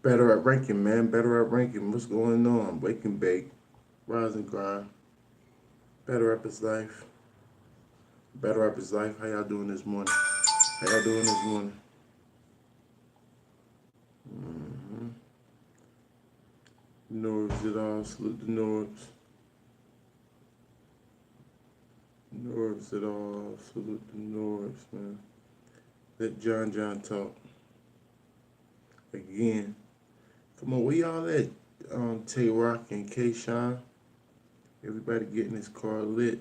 Better at ranking, man. Better at ranking. What's going on? Wake and bake. Rise and grind. Better up his life. Better up his life. How y'all doing this morning? How y'all doing this morning? Mm-hmm. Norbs it all. Salute the Norbs. Norbs it all. Salute the Norbs, man. Let John talk. Again. Come on, where y'all at? Tawk and K-Shine. Everybody getting this car lit.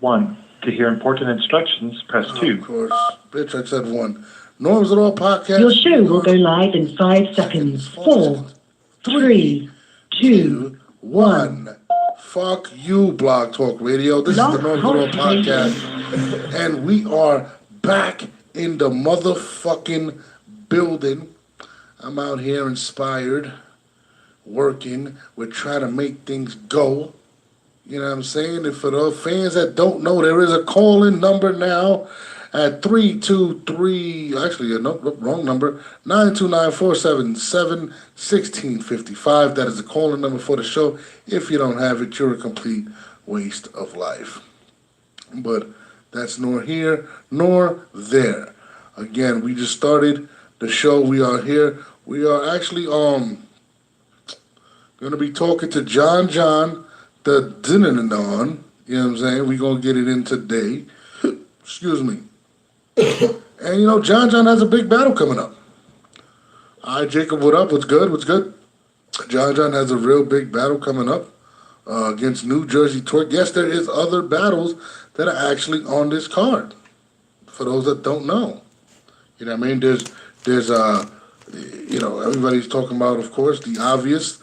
1. To hear important instructions, press 2. Of course. Bitch, I said 1. Norms at All podcast. Your show will go live in 5 seconds. 4, 3, 2, 1. Fuck you, Blog Talk Radio. This is the Norms at All podcast. And we are back in the motherfucking building. I'm out here inspired, working. We're trying to make things go. You know what I'm saying? And for those fans that don't know, there is a call-in number now at 323, actually, no, wrong number, 929-477-1655. That is the call-in number for the show. If you don't have it, you're a complete waste of life. But that's nor here nor there. Again, we just started the show. We are here. We are actually going to be talking to John, the Dinanon. You know what I'm saying? We're going to get it in today. Excuse me. And, you know, John has a big battle coming up. Hi, Jacob, what up? What's good? What's good? John has a real big battle coming up against New Jersey Tawk. Yes, there is other battles that are actually on this card. For those that don't know. You know what I mean? There's you know, everybody's talking about, of course, the obvious,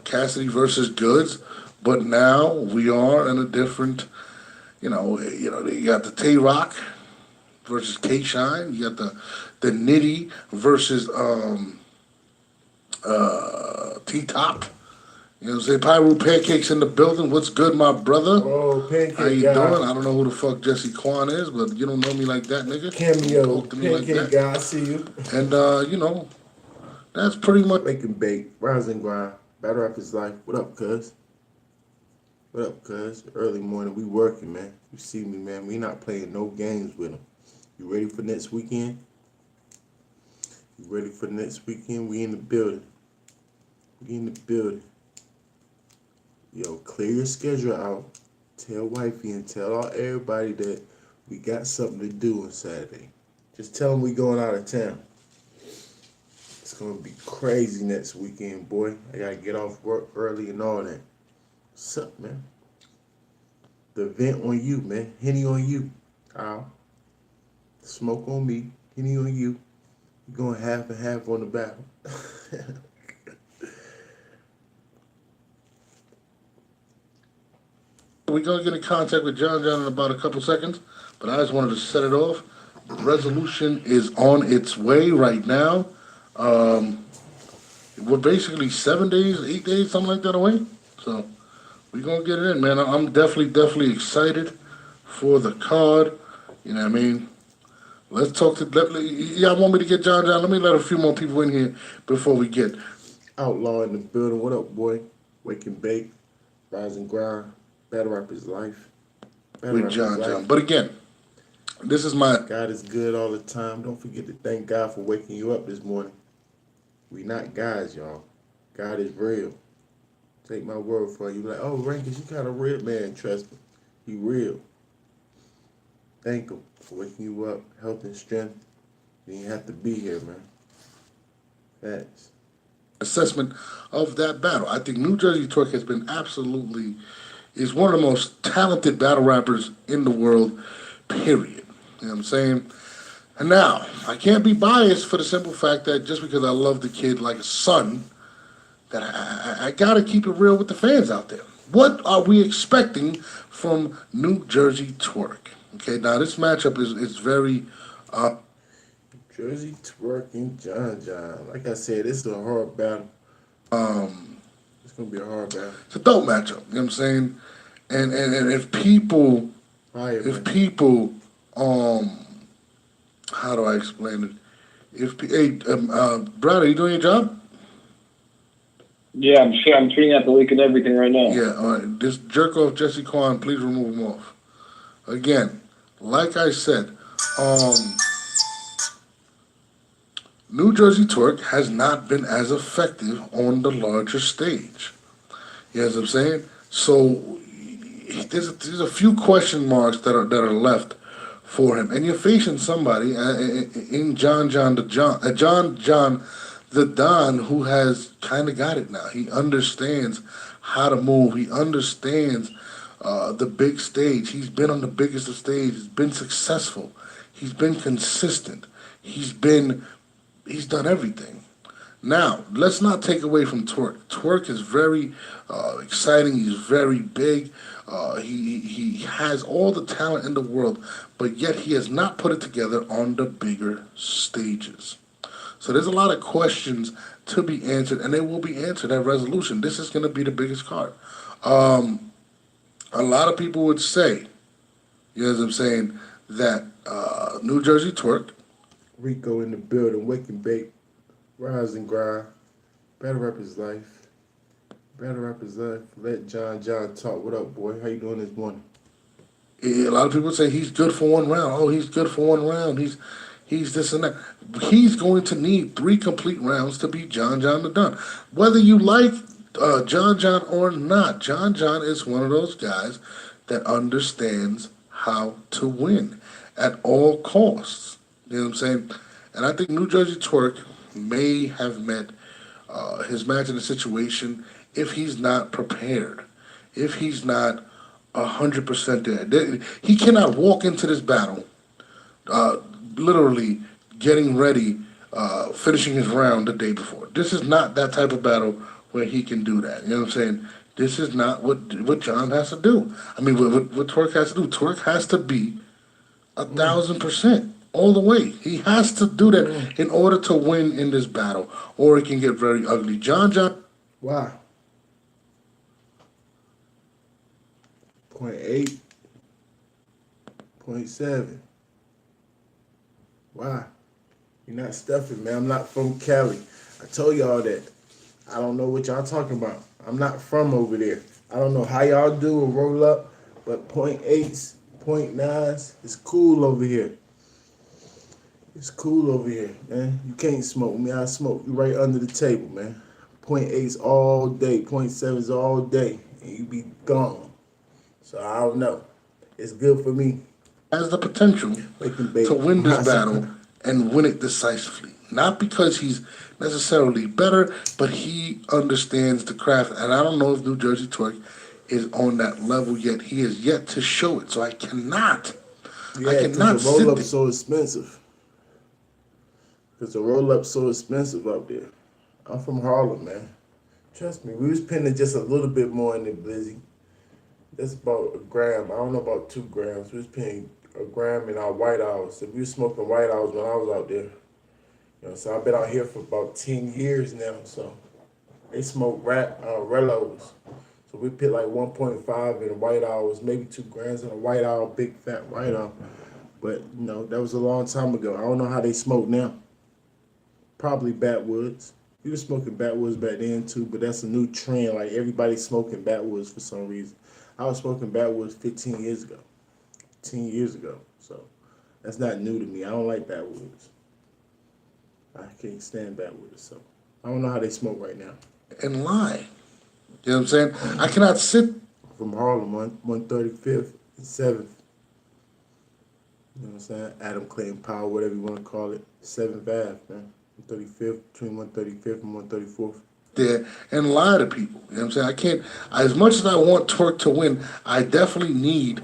Cassidy versus Goods. But now we are in a different, you got the Tawk versus K-Shine. You got the Nitty versus T-Top. You know what I'm saying? Pyro Pancakes in the building. What's good, my brother? Oh, Pancake How you guy. doing? I don't know who the fuck Jesse Quan is, but you don't know me like that, nigga. Cameo. Don't talk to me like Pancake that. guy, I see you. And, that's pretty much... Wake and bake. Rise and grind. Better up his life. What up, cuz? What up, cuz? Early morning. We working, man. You see me, man. We not playing no games with them. You ready for next weekend? You ready for next weekend? We in the building. We in the building. Yo, clear your schedule out. Tell wifey and tell everybody that we got something to do on Saturday. Just tell them we going out of town. It's going to be crazy next weekend, boy. I got to get off work early and all that. What's up, man? The vent on you, man. Henny on you. Kyle. Smoke on me. Henny on you. You're going half and half on the battle. We're going to get in contact with John in about a couple seconds, but I just wanted to set it off. The resolution is on its way right now. We're basically 7 days, 8 days, something like that away. So we're going to get it in, man. I'm definitely excited for the card. You know what I mean? Let's talk to... Y'all want me to get John? Let me let a few more people in here before we get... Outlaw in the building. What up, boy? Wake and bake. Rise and grind. Better up his life. With John. But again, this is my... God is good all the time. Don't forget to thank God for waking you up this morning. We not guys, y'all. God is real. Take my word for it. You like, oh, Rankins, you got a real man. Trust me. He real. Thank him for waking you up. Health and strength. You didn't have to be here, man. Facts. Assessment of that battle. I think New Jersey Tawk has been absolutely... is one of the most talented battle rappers in the world, period. You know what I'm saying? And now, I can't be biased for the simple fact that just because I love the kid like a son, that I got to keep it real with the fans out there. What are we expecting from New Jersey Tawk? Okay, now this matchup is very... Jersey twerking John. Like I said, this is a hard battle. It's going to be a hard battle. It's a dope matchup, you know what I'm saying? And if people... Fire, if man. people... how do I explain it? Brad, are you doing your job? Yeah, I'm sure. I'm tweeting out the link and everything right now. Yeah, all right. This jerk off Jesse Kwan, please remove him off. Again, like I said, um, New Jersey Twerk has not been as effective on the larger stage. You know what I'm saying? So there's a few question marks that are left for him, and you're facing somebody in John the Don, who has kind of got it now. He understands how to move. He understands the big stage. He's been on the biggest of stages. He's been successful. He's been consistent. He's done everything. Now, let's not take away from Twerk. Twerk is very exciting. He's very big. He has all the talent in the world, but yet he has not put it together on the bigger stages. So there's a lot of questions to be answered, and they will be answered at resolution. This is going to be the biggest card. A lot of people would say, you know what I'm saying, that New Jersey Twerk. Rico in the building, wake and bake, rise and grind. Better rap his life. Better rap his life. Let John talk. What up, boy? How you doing this morning? A lot of people say he's good for one round. Oh, he's good for one round. He's this and that. He's going to need 3 complete rounds to beat John the Don. Whether you like John or not, John is one of those guys that understands how to win at all costs. You know what I'm saying? And I think New Jersey Twerk may have met his match in a situation if he's not prepared, if he's not 100% there. He cannot walk into this battle literally getting ready, finishing his round the day before. This is not that type of battle where he can do that. You know what I'm saying? This is not what John has to do. I mean, what Twerk has to do. Twerk has to be 1,000% all the way. He has to do that in order to win in this battle, or it can get very ugly. John. Why? 0.8, 0.7. Why? You're not stuffing, man. I'm not from Cali. I told y'all that. I don't know what y'all talking about. I'm not from over there. I don't know how y'all do a roll up, but 0.8s, 0.9s, it's cool over here. It's cool over here, man. You can't smoke me. I smoke you right under the table, man. 0.8s all day, 0.7s all day, and you be gone. So I don't know. It's good for me. Has the potential to win this battle and win it decisively. Not because he's necessarily better, but he understands the craft. And I don't know if New Jersey Twerk is on that level yet. He has yet to show it. So I cannot. Yeah, because the roll-up's so expensive. Because the roll-up's so expensive up there. I'm from Harlem, man. Trust me, we was pinning just a little bit more in the Blizzy. That's about a gram. I don't know about 2 grams. We was pinning a gram in our white owls. So we was smoking white owls when I was out there. You know, so I've been out here for about 10 years now. So they smoke Relos. So we put like 1.5 in white owls, maybe 2 grams in a white owl, big fat white owl. But you know, that was a long time ago. I don't know how they smoke now. Probably backwoods. We were smoking backwoods back then too, but that's a new trend. Like everybody's smoking backwoods for some reason. I was smoking backwoods 15 years ago. 10 years ago. So that's not new to me. I don't like backwoods. I can't stand backwoods. So I don't know how they smoke right now. And lie. You know what I'm saying? I cannot sit. From Harlem, 135th and 7th. You know what I'm saying? Adam Clayton Powell, whatever you want to call it. 7th Ave, man. 135th, between 135th and 134th. There and lie to people. You know what I'm saying? I can't, as much as I want Twerk to win, I definitely need,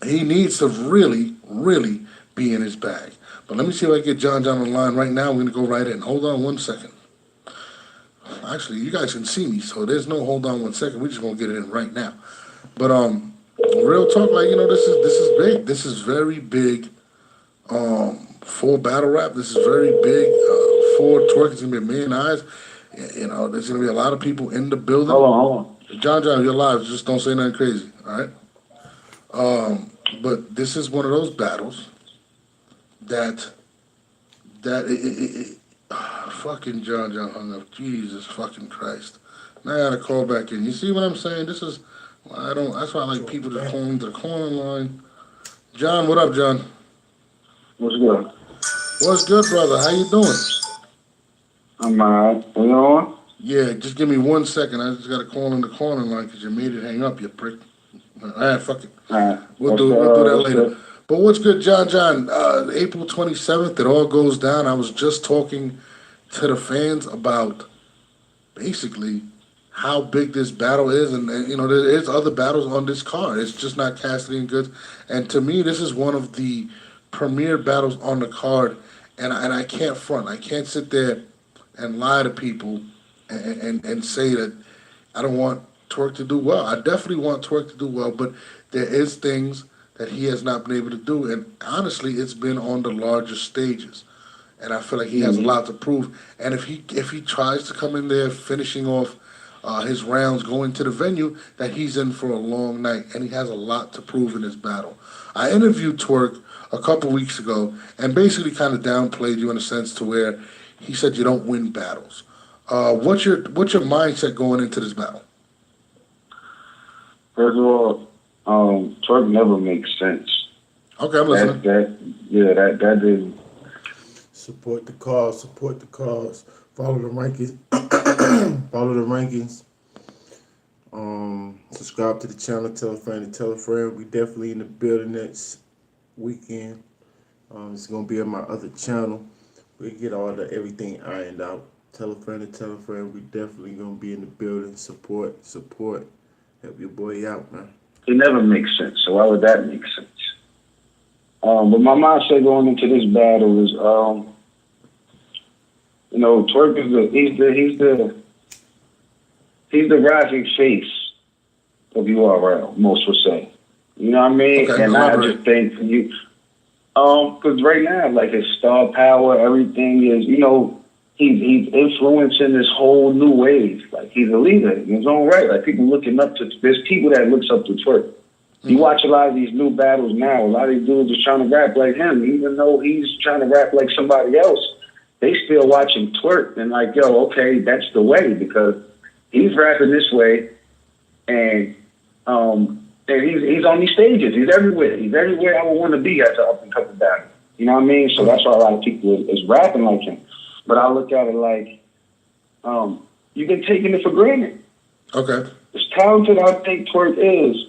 he needs to really, really be in his bag. But let me see if I can get John on the line right now. We're going to go right in. Hold on 1 second. Actually, you guys can see me, so there's no hold on 1 second. We're just going to get it in right now. But real talk, like, you know, this is big. This is very big for battle rap. This is very big for Twerk. It's going to be a million eyes. You know, there's going to be a lot of people in the building. Hold on. John, you're live. Just don't say nothing crazy, all right? But this is one of those battles that fucking John hung up. Jesus fucking Christ. Now I gotta call back in. You see what I'm saying? This is I don't. That's why I like people just calling to the calling line. John, what up, John? What's good? What's good, brother? How you doing? I'm alright. You on? Yeah, just give me 1 second. I just gotta call in the calling line because you made it hang up, you prick. Alright, fuck it. Alright. We'll do that What's later. good? But what's good, John? April 27th, it all goes down. I was just talking to the fans about basically how big this battle is, and you know, there's other battles on this card. It's just not Cassidy and Goods, and to me, this is one of the premier battles on the card. And I can't front. I can't sit there and lie to people and say that I don't want Twerk to do well. I definitely want Twerk to do well, but there is things that he has not been able to do, and honestly, it's been on the larger stages. And I feel like he has a lot to prove. And if he tries to come in there finishing off his rounds going to the venue, that he's in for a long night, and he has a lot to prove in this battle. I interviewed Twerk a couple weeks ago and basically kind of downplayed you in a sense to where he said you don't win battles. What's your mindset going into this battle? First of all, Twerk never makes sense. Okay, I'm listening. That didn't. Support the cause. Support the cause. Follow the rankings. Follow the rankings. Subscribe to the channel. Tell a friend and tell a friend. We definitely in the building next weekend. It's gonna be on my other channel. We get all the everything ironed out. Tell a friend and tell a friend. We definitely gonna be in the building. Support. Help your boy out, man. It never makes sense. So why would that make sense? But my mindset going into this battle is, you know, Twerk is he's the rising face of URL. Most would say. You know what I mean? Okay, and elaborate. I just think for you, because right now, like his star power, everything is, you know, he's influencing this whole new wave. Like he's a leader in his own right. Like people looking up to, there's people that looks up to Twerk. You watch a lot of these new battles now. A lot of these dudes are trying to rap like him, even though he's trying to rap like somebody else. They still watching Twerk and like, yo, okay, that's the way because he's rapping this way, and he's on these stages. He's everywhere. He's everywhere I would want to be at the up and coming battle. You know what I mean? So that's why a lot of people is rapping like him. But I look at it like, you've been taking it for granted. Okay. As talented I think Twerk is,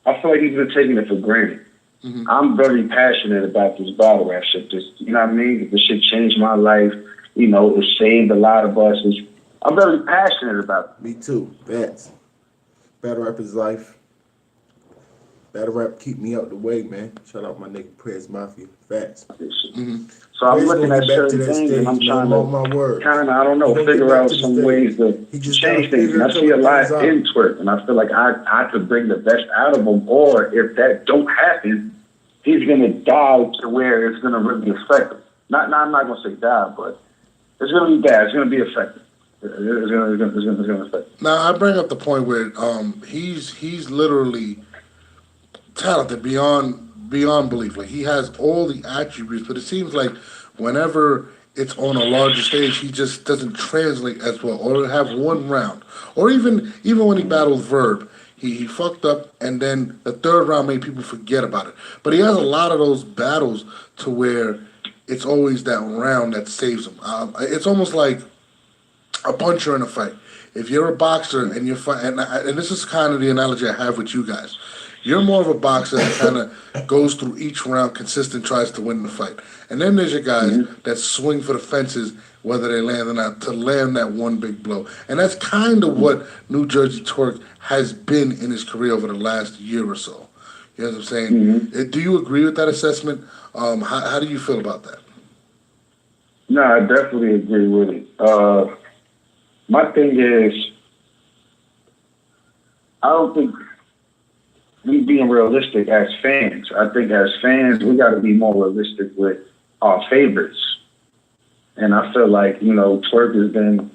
I feel like he's been taking it for granted. Mm-hmm. I'm very passionate about this battle rap shit. You know what I mean? This shit changed my life. You know, it saved a lot of us. I'm very passionate about it. Me too. That's battle rap is life. Battle rap keep me out the way, man. Shout out my nigga Prez Mafia. Facts. Mm-hmm. So I'm Prez looking gonna at get back to certain that things, stage, and I'm man. trying Mark my word. to kind of, I don't know, He gonna get figure back out to the some stage. ways to He just change gotta things. figure And I see a things lot out. in Twerk, and I feel like I could bring the best out of him. Or if that don't happen, he's gonna die to where it's gonna really affect him. I'm not gonna say die, but it's gonna be bad. It's gonna be effective. It's gonna affect him. Now I bring up the point where he's literally talented beyond belief. Like he has all the attributes, but it seems like whenever it's on a larger stage, he just doesn't translate as well, or have one round, or even when he battled Verb, he fucked up, and then the third round made people forget about it. But he has a lot of those battles to where it's always that round that saves him. It's almost like a puncher in a fight. If you're a boxer and you're fighting, and this is kind of the analogy I have with you guys. You're more of a boxer that kind of goes through each round consistent, tries to win the fight. And then there's your guys that swing for the fences, whether they land or not, to land that one big blow. And that's kind of what New Jersey Twerk has been in his career over the last year or so. You know what I'm saying? Do you agree with that assessment? How do you feel about that? No, I definitely agree with it. My thing is, I don't think we being realistic as fans. I think as fans, we got to be more realistic with our favorites. And I feel like, you know, Twerk has been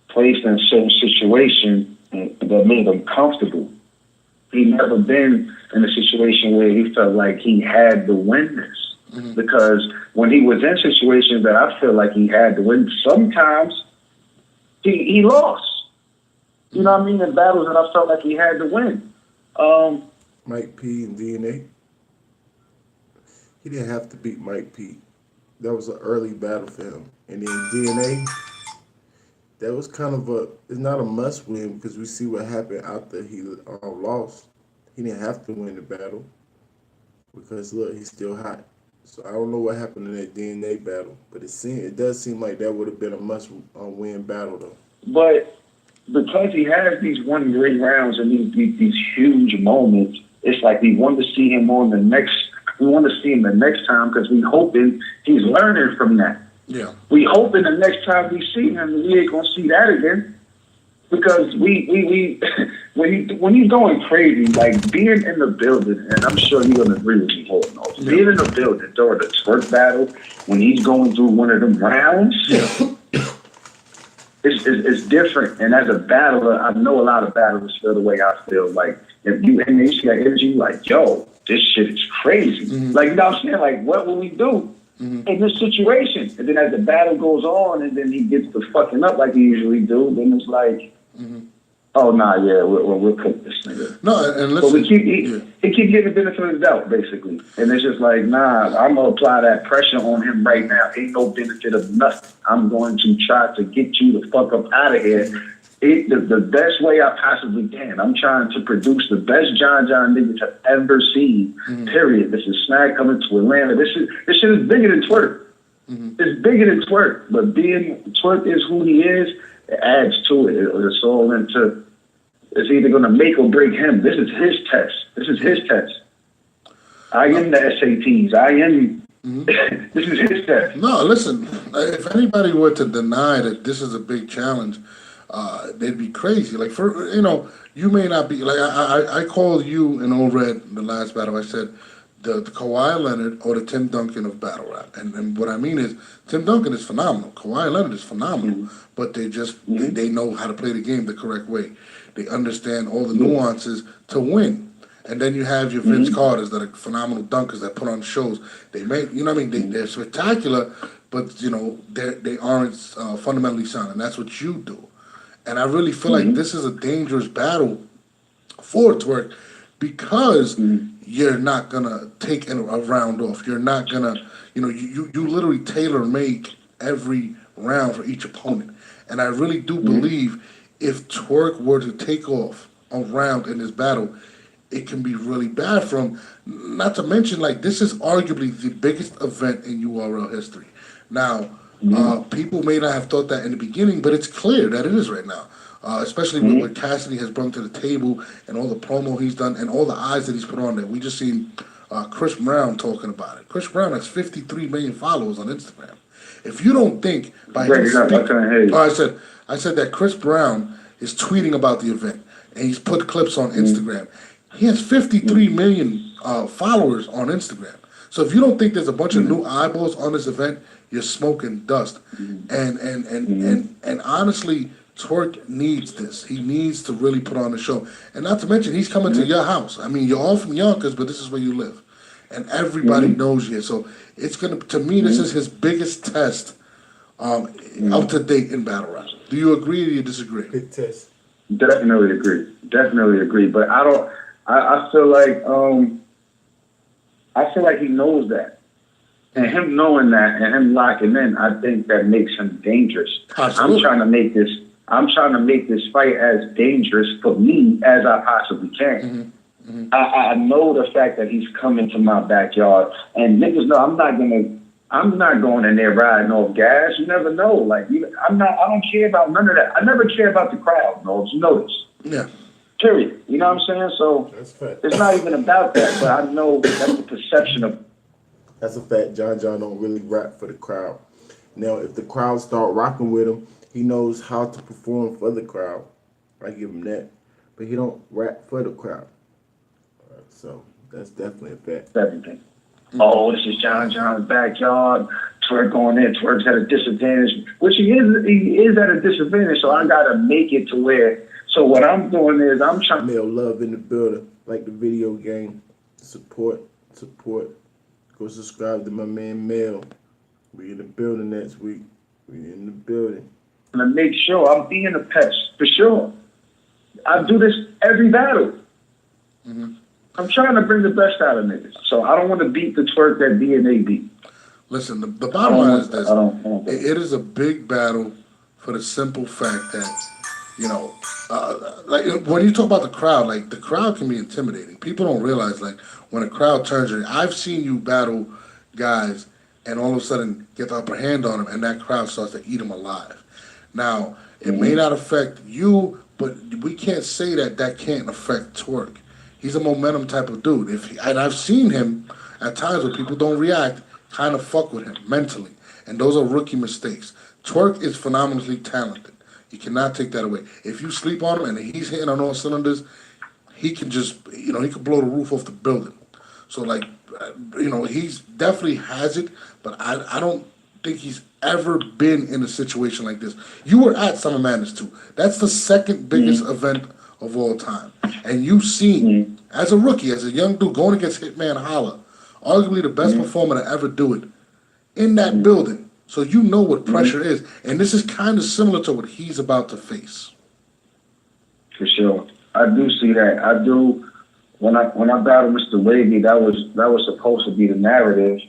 placed in a certain situation that made him comfortable. He never been in a situation where he felt like he had to win this. because when he was in situations that I feel like he had to win, sometimes he lost. You know what I mean? In battles that I felt like he had to win. Mike P and DNA. He didn't have to beat Mike P. That was an early battle for him. And then DNA, that was kind of it's not a must win because we see what happened after he lost. He didn't have to win the battle because look, he's still hot. So I don't know what happened in that DNA battle, but it does seem like that would have been a must win battle though. But because he has these 1 great rounds and these huge moments, it's like we want to see him on the next. We want to see him the next time because we hoping he's learning from that. Yeah. We hoping the next time we see him, we ain't gonna see that again. Because we when he's going crazy, like being in the building, and I'm sure you're gonna agree with me, holding on. Yeah. Being in the building during the twerk battle when he's going through one of them rounds. Yeah. It's different, and as a battler, I know a lot of battlers feel the way I feel. Like if you and they see that energy, like yo, this shit is crazy. Like you know what I'm saying? Like what will we do in this situation? And then as the battle goes on, and then he gets to fucking up like he usually do, then it's like, oh nah, yeah, we'll cook this nigga. No, and listen. But we keep getting the benefit of the doubt, basically, and it's just like, nah, I'm gonna apply that pressure on him right now. Ain't no benefit of nothing. I'm going to try to get you the fuck up out of here. The best way I possibly can. I'm trying to produce the best John niggas have ever seen. Period. This is Snag coming to Atlanta. This shit is bigger than twerk. It's bigger than twerk, but being twerk is who he is. It adds to it. It's all into. It's either going to make or break him. This is his test. This is his test. I am the SATs. I am. This is his test. No, listen. If anybody were to deny that this is a big challenge, they'd be crazy. Like you may not be like I called you and Old Red in the last battle. I said the Kawhi Leonard or the Tim Duncan of battle rap, and what I mean is Tim Duncan is phenomenal. Kawhi Leonard is phenomenal, but they just they know how to play the game the correct way. They understand all the nuances to win. And then you have your Vince Carters that are phenomenal dunkers that put on shows. They make, you know what I mean? They're spectacular, but, they aren't fundamentally sound. And that's what you do. And I really feel like this is a dangerous battle for Twerk because you're not going to take a round off. You're not going to, you literally tailor make every round for each opponent. And I really do believe if Twerk were to take off a round in this battle, it can be really bad for him. Not to mention, like, this is arguably the biggest event in URL history. Now, people may not have thought that in the beginning, but it's clear that it is right now. Especially with what Cassidy has brought to the table and all the promo he's done and all the eyes that he's put on there. We just seen Chris Brown talking about it. Chris Brown has 53 million followers on Instagram. If you don't think by I said that Chris Brown is tweeting about the event and he's put clips on Instagram. He has 53 million followers on Instagram. So if you don't think there's a bunch of new eyeballs on this event, you're smoking dust. And honestly, Twerk needs this. He needs to really put on the show. And not to mention, he's coming to your house. I mean, you're all from Yonkers, but this is where you live. And everybody knows you. So it's going to me, this is his biggest test up to date in battle rap. Do you agree or do you disagree? Big test. Definitely agree. But I feel like he knows that. And him knowing that and him locking in, I think that makes him dangerous. Absolutely. I'm trying to make this fight as dangerous for me as I possibly can. I know the fact that he's coming to my backyard, and niggas know I'm not going in there riding off gas. You never know. Like I don't care about none of that. I never care about the crowd. No, you know this. Yeah. Period. You know what I'm saying? So That's fact. it's not even about that, but I know that's the perception of. That's a fact. John don't really rap for the crowd. Now, if the crowd start rocking with him, he knows how to perform for the crowd. I give him that. But he don't rap for the crowd. So that's definitely a fact. Everything. Oh, this is John's backyard. Twerk going in. Twerk's at a disadvantage, which he is at a disadvantage. So I gotta make it to where. So what I'm doing is I'm trying. Male love in the building, like the video game. Support. Go subscribe to my man Mel. We in the building next week. We in the building. To make sure I'm being a pest for sure. I do this every battle. I'm trying to bring the best out of niggas. So I don't want to beat the twerk that DNA beat. Listen, the bottom line is this. I don't It is a big battle for the simple fact that, you know, like when you talk about the crowd, like the crowd can be intimidating. People don't realize, like, when a crowd turns on you, I've seen you battle guys and all of a sudden get the upper hand on them and that crowd starts to eat them alive. Now, it may not affect you, but we can't say that that can't affect Twerk. He's a momentum type of dude. And I've seen him at times where people don't react, kind of fuck with him mentally. And those are rookie mistakes. Twerk is phenomenally talented. You cannot take that away. If you sleep on him and he's hitting on all cylinders, he can just, he could blow the roof off the building. So, like, he's definitely has it, but I don't think he's ever been in a situation like this. You were at Summer Madness too. That's the second biggest event of all time. And you've seen, as a rookie, as a young dude, going against Hitman Holla, arguably the best performer to ever do it, in that building. So you know what pressure is. And this is kind of similar to what he's about to face. For sure. I do see that. I do. When I battled Mr. Wavy, that was supposed to be the narrative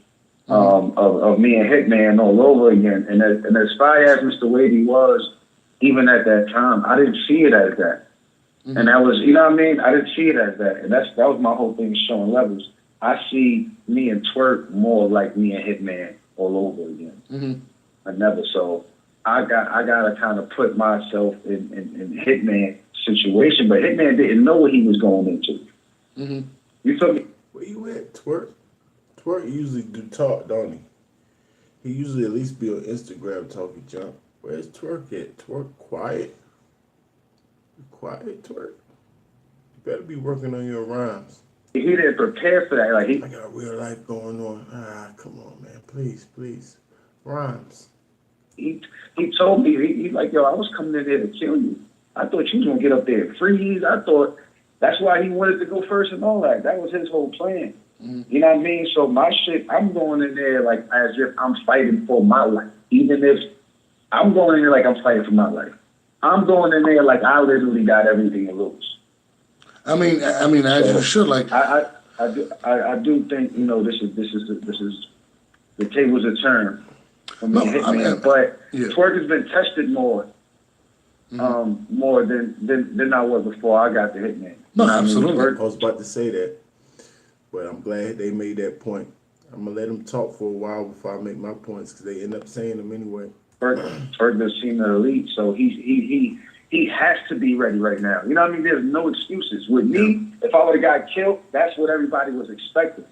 of me and Hitman all over again. And as fire as Mr. Wavy was, even at that time, I didn't see it as that. And that was, you know what I mean? I didn't see it as that. And that was my whole thing, showing levels. I see me and Twerk more like me and Hitman all over again. I never. So I gotta kind of put myself in Hitman situation, but Hitman didn't know what he was going into. You feel me? Where you at, Twerk? Twerk usually do talk, don't he? He usually at least be on Instagram talking junk. Where's Twerk at? Twerk quiet? You quiet, Twerk? You better be working on your rhymes. He didn't prepare for that. Like I got real life going on. Come on, man. Please. Rhymes. he told me, he's like, yo, I was coming in there to kill you. I thought you was gonna get up there and freeze. I thought that's why he wanted to go first and all that. That was his whole plan. You know what I mean? So my shit, I'm going in there like as if I'm fighting for my life. Even if I'm going in there like I'm fighting for my life. I'm going in there like I literally got everything to lose. I mean, as you should. Like I do think this is the tables are turned for me, Hitman. But Twerk has been tested more, more than I was before I got the Hitman. No, absolutely. I was about to say that, but I'm glad they made that point. I'm gonna let them talk for a while before I make my points because they end up saying them anyway. Twerk has seen the elite, so he has to be ready right now. You know what I mean? There's no excuses. With me, if I would have got killed, that's what everybody was expecting.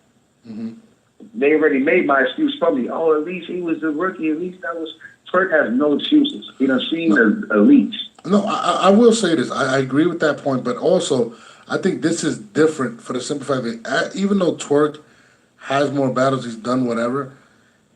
They already made my excuse for me. Oh, at least he was the rookie. At least that was... Twerk has no excuses. He done seen the elites. No, I will say this. I agree with that point, but also I think this is different for the simple fact that even though Twerk has more battles, he's done whatever,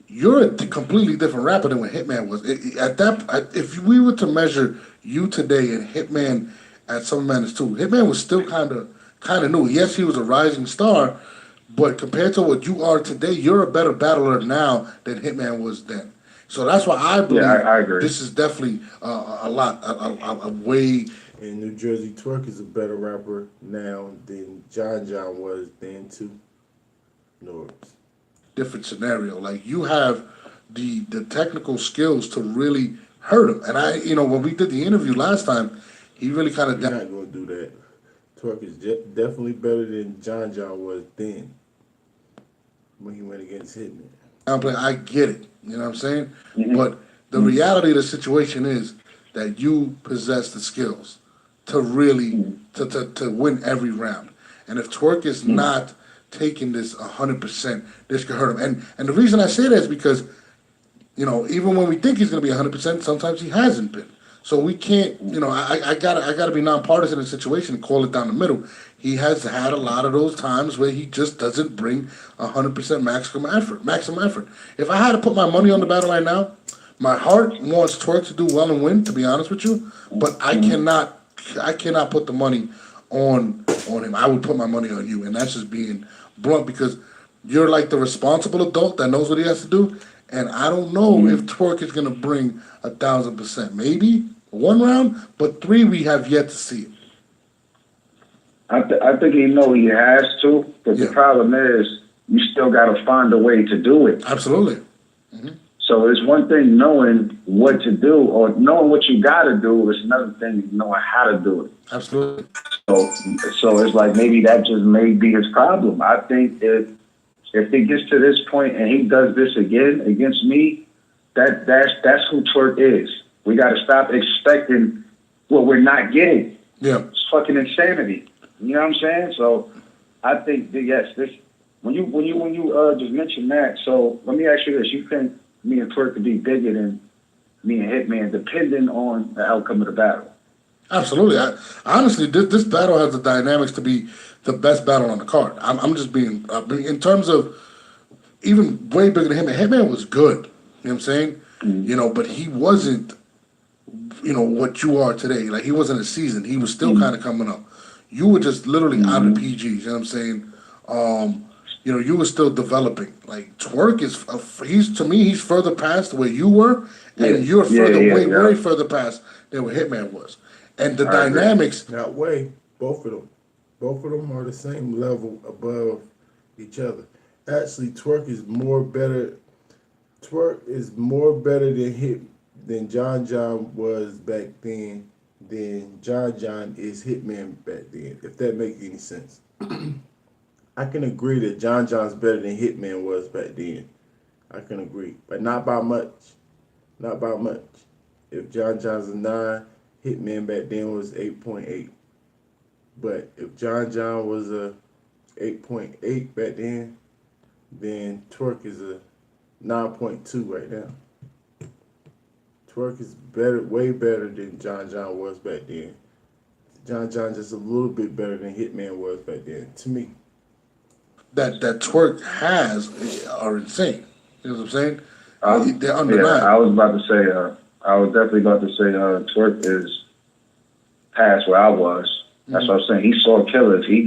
you're a completely different rapper than when Hitman was. If we were to measure you today and Hitman at Summer Madness 2, Hitman was still kind of new. Yes, he was a rising star, but compared to what you are today, you're a better battler now than Hitman was then. So that's why I believe I agree. This is definitely a way. In New Jersey, Twerk is a better rapper now than John was then too. No. Different scenario. Like you have the technical skills to really hurt him. And when we did the interview last time, he really kind of... You're not going to do that. Twerk is definitely better than John was then when he went against Hitman. I get it. You know what I'm saying? But the reality of the situation is that you possess the skills to really to win every round. And if Twerk is not taking this 100%, this could hurt him. And the reason I say that is because, even when we think he's going to be 100%, sometimes he hasn't been. So we can't, I gotta be nonpartisan in the situation and call it down the middle. He has had a lot of those times where he just doesn't bring 100% maximum effort. If I had to put my money on the battle right now, my heart wants Twerk to do well and win, to be honest with you, but I cannot put the money on him. I would put my money on you, and that's just being blunt because you're like the responsible adult that knows what he has to do. And I don't know if Twerk is going to bring 1,000%. Maybe 1 round, but 3 we have yet to see it. I think he know he has to, but the problem is you still got to find a way to do it. Absolutely. So it's one thing knowing what to do or knowing what you got to do. It's another thing knowing how to do it. Absolutely. So it's like maybe that just may be his problem. I think if he gets to this point and he does this again against me, that's who Twerk is. We got to stop expecting what we're not getting. Yeah. It's fucking insanity. You know what I'm saying? So I think that, yes, this when you just mentioned that. So let me ask you this: you think me and Twerk could be bigger than me and Hitman, depending on the outcome of the battle? Absolutely. Honestly, this battle has the dynamics to be the best battle on the card. I'm just being in terms of even way bigger than Hitman. Hitman was good. You know what I'm saying? But he wasn't, what you are today. Like, he wasn't a seasoned. He was still kind of coming up. You were just literally out of the PGs. You know what I'm saying? You were still developing. Like, Twerk he's further past where you were, and you're way further past than where Hitman was. And the dynamics. Not way. Both of them. Both of them are the same level above each other. Actually, Twerk is more better. Twerk is more better than John was back then. Than John is Hitman back then. If that makes any sense. I can agree that John's better than Hitman was back then. I can agree, but not by much. Not by much. If John's a 9, Hitman back then was 8.8. But if John was a 8.8 back then Twerk is a 9.2 right now. Twerk is better, way better than John was back then. John just a little bit better than Hitman was back then, to me. That Twerk has are insane. You know what I'm saying? They're undeniable. Yeah, I was definitely about to say Twerk is past where I was. That's what I was saying. He saw killers. He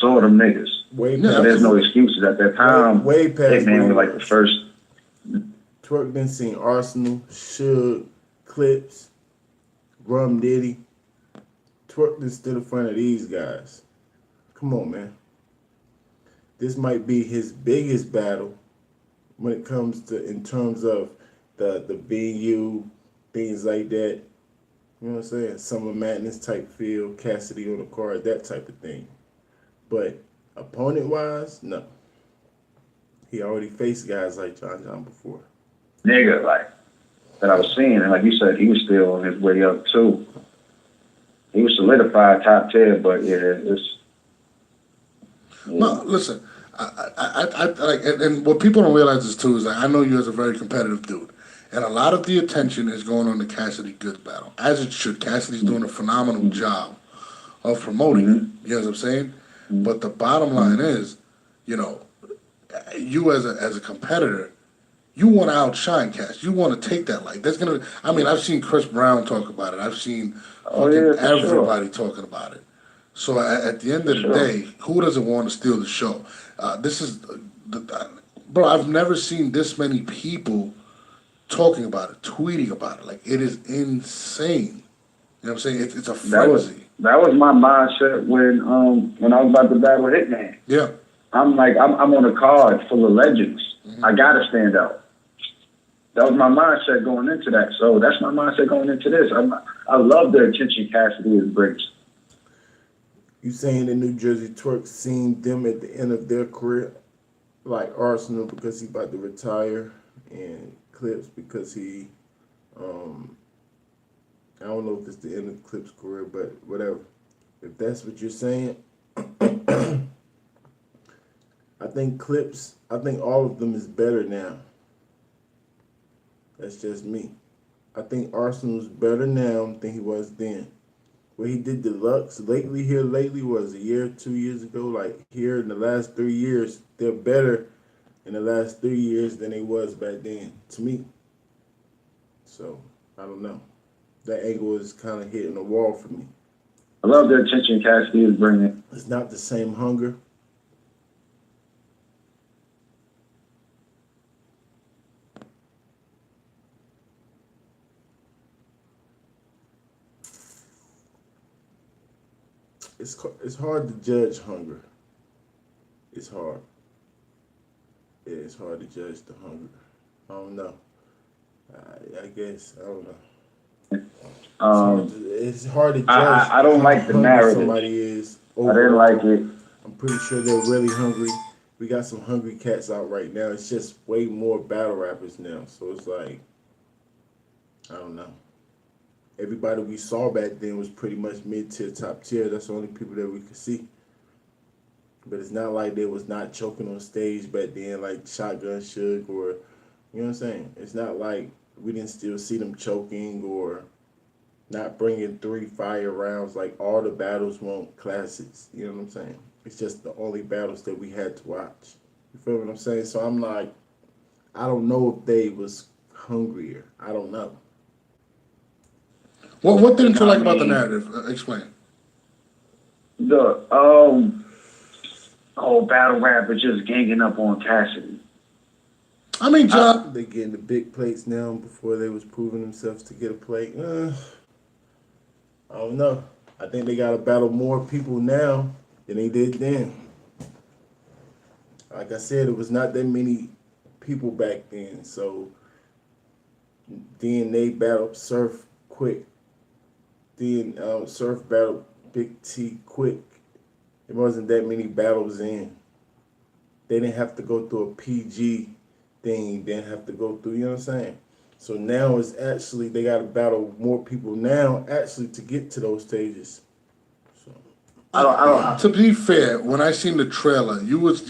saw them niggas. Way so there's no excuses at that time. Way past. Hitman was like the first. Twerk been seen Arsenal, Suge, Clips, Rum Diddy. Twerk been stood in front of these guys. Come on, man. This might be his biggest battle when it comes to in terms of the venue, things like that. You know what I'm saying? Summer Madness type feel, Cassidy on the card, that type of thing. But opponent-wise, no. He already faced guys like John before. Nigga, like, that I was seeing, and like you said, he was still on his way up, too. He was solidified top 10, but it's... Yeah. No, listen, I like, and what people don't realize is, too, is like, I know you as a very competitive dude. And a lot of the attention is going on the Cassidy Goods battle, as it should. Cassidy's doing a phenomenal job of promoting it. You know what I'm saying? But the bottom line is, you as a competitor, you want to outshine Cass. You want to take that light. I've seen Chris Brown talk about it. I've seen everybody talking about it. So at the end of the day, who doesn't want to steal the show? Bro, I've never seen this many people talking about it, tweeting about it. Like, it is insane. You know what I'm saying? It's a frenzy. That was my mindset when I was about to battle Hitman. Yeah. I'm on a card full of legends. I gotta stand out. That was my mindset going into that. So that's my mindset going into this. I love the attention Cassidy brings. You saying the New Jersey Twerk seen them at the end of their career, like Arsenal because he about to retire, and Clips because he, I don't know if it's the end of Clips' career, but whatever. If that's what you're saying, I think all of them is better now. That's just me. I think Arsenal's better now than he was then. When he did Deluxe lately was a year, 2 years ago. Like, here in the last 3 years, they're better in the last 3 years than they was back then, to me. So, I don't know. That angle is kind of hitting a wall for me. I love the attention Cassidy is bringing. It's not the same hunger. it's hard to judge hunger. It's hard. Yeah, it's hard to judge the hunger. I don't know. I guess I don't know. It's hard to judge. I don't how like the hungry narrative. somebody is. I didn't like it. I'm pretty sure they're really hungry. We got some hungry cats out right now. It's just way more battle rappers now. So it's like, I don't know. Everybody we saw back then was pretty much mid-tier, top tier. That's the only people that we could see. But it's not like they was not choking on stage back then like Shotgun Suge or, you know what I'm saying? It's not like we didn't still see them choking or not bringing 3 fire rounds. Like all the battles weren't classics. You know what I'm saying? It's just the only battles that we had to watch. You feel what I'm saying? So I'm like, I don't know if they was hungrier. I don't know. What didn't you like about the narrative? Explain. The whole battle rapper just ganging up on Cassidy. I mean, John. They getting the big plates now before they was proving themselves to get a plate. I don't know. I think they got to battle more people now than they did then. Like I said, it was not that many people back then. So then they battled Surf quick. Then Surf battled Big T quick. It wasn't that many battles in. They didn't have to go through a PG thing. They didn't have to go through, you know what I'm saying? So now it's actually, they got to battle more people now actually to get to those stages. So I don't. To be fair, when I seen the trailer, you was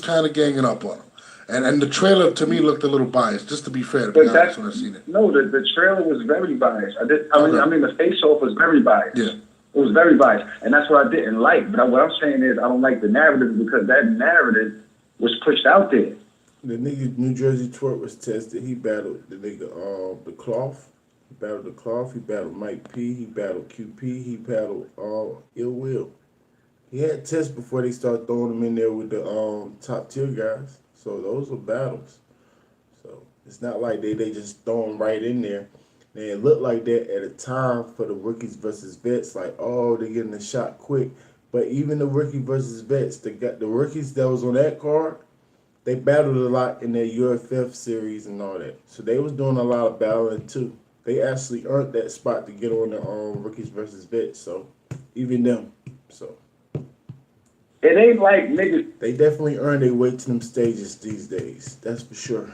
kind of ganging up on him. And the trailer to me looked a little biased. Just to be fair, to be honest, when I seen it. No, the trailer was very biased. I mean, the face-off was very biased. Yeah. It was very biased, and that's what I didn't like. But what I'm saying is, I don't like the narrative because that narrative was pushed out there. the nigga New Jersey Twerk was tested. He battled the nigga the Cloth. He battled the Cloth. He battled Mike P. He battled QP. He battled Ill Will. He had tests before they started throwing him in there with the top tier guys. So those are battles. So it's not like they just throw him right in there. And it looked like that at a time for the rookies versus vets, like, oh, they're getting a shot quick. But even the rookie versus vets, the rookies that was on that card, they battled a lot in their UFF series and all that. So they was doing a lot of battling too. They actually earned that spot to get on the rookies versus vets. So even them. So it ain't like niggas. They definitely earned their way to them stages these days. That's for sure.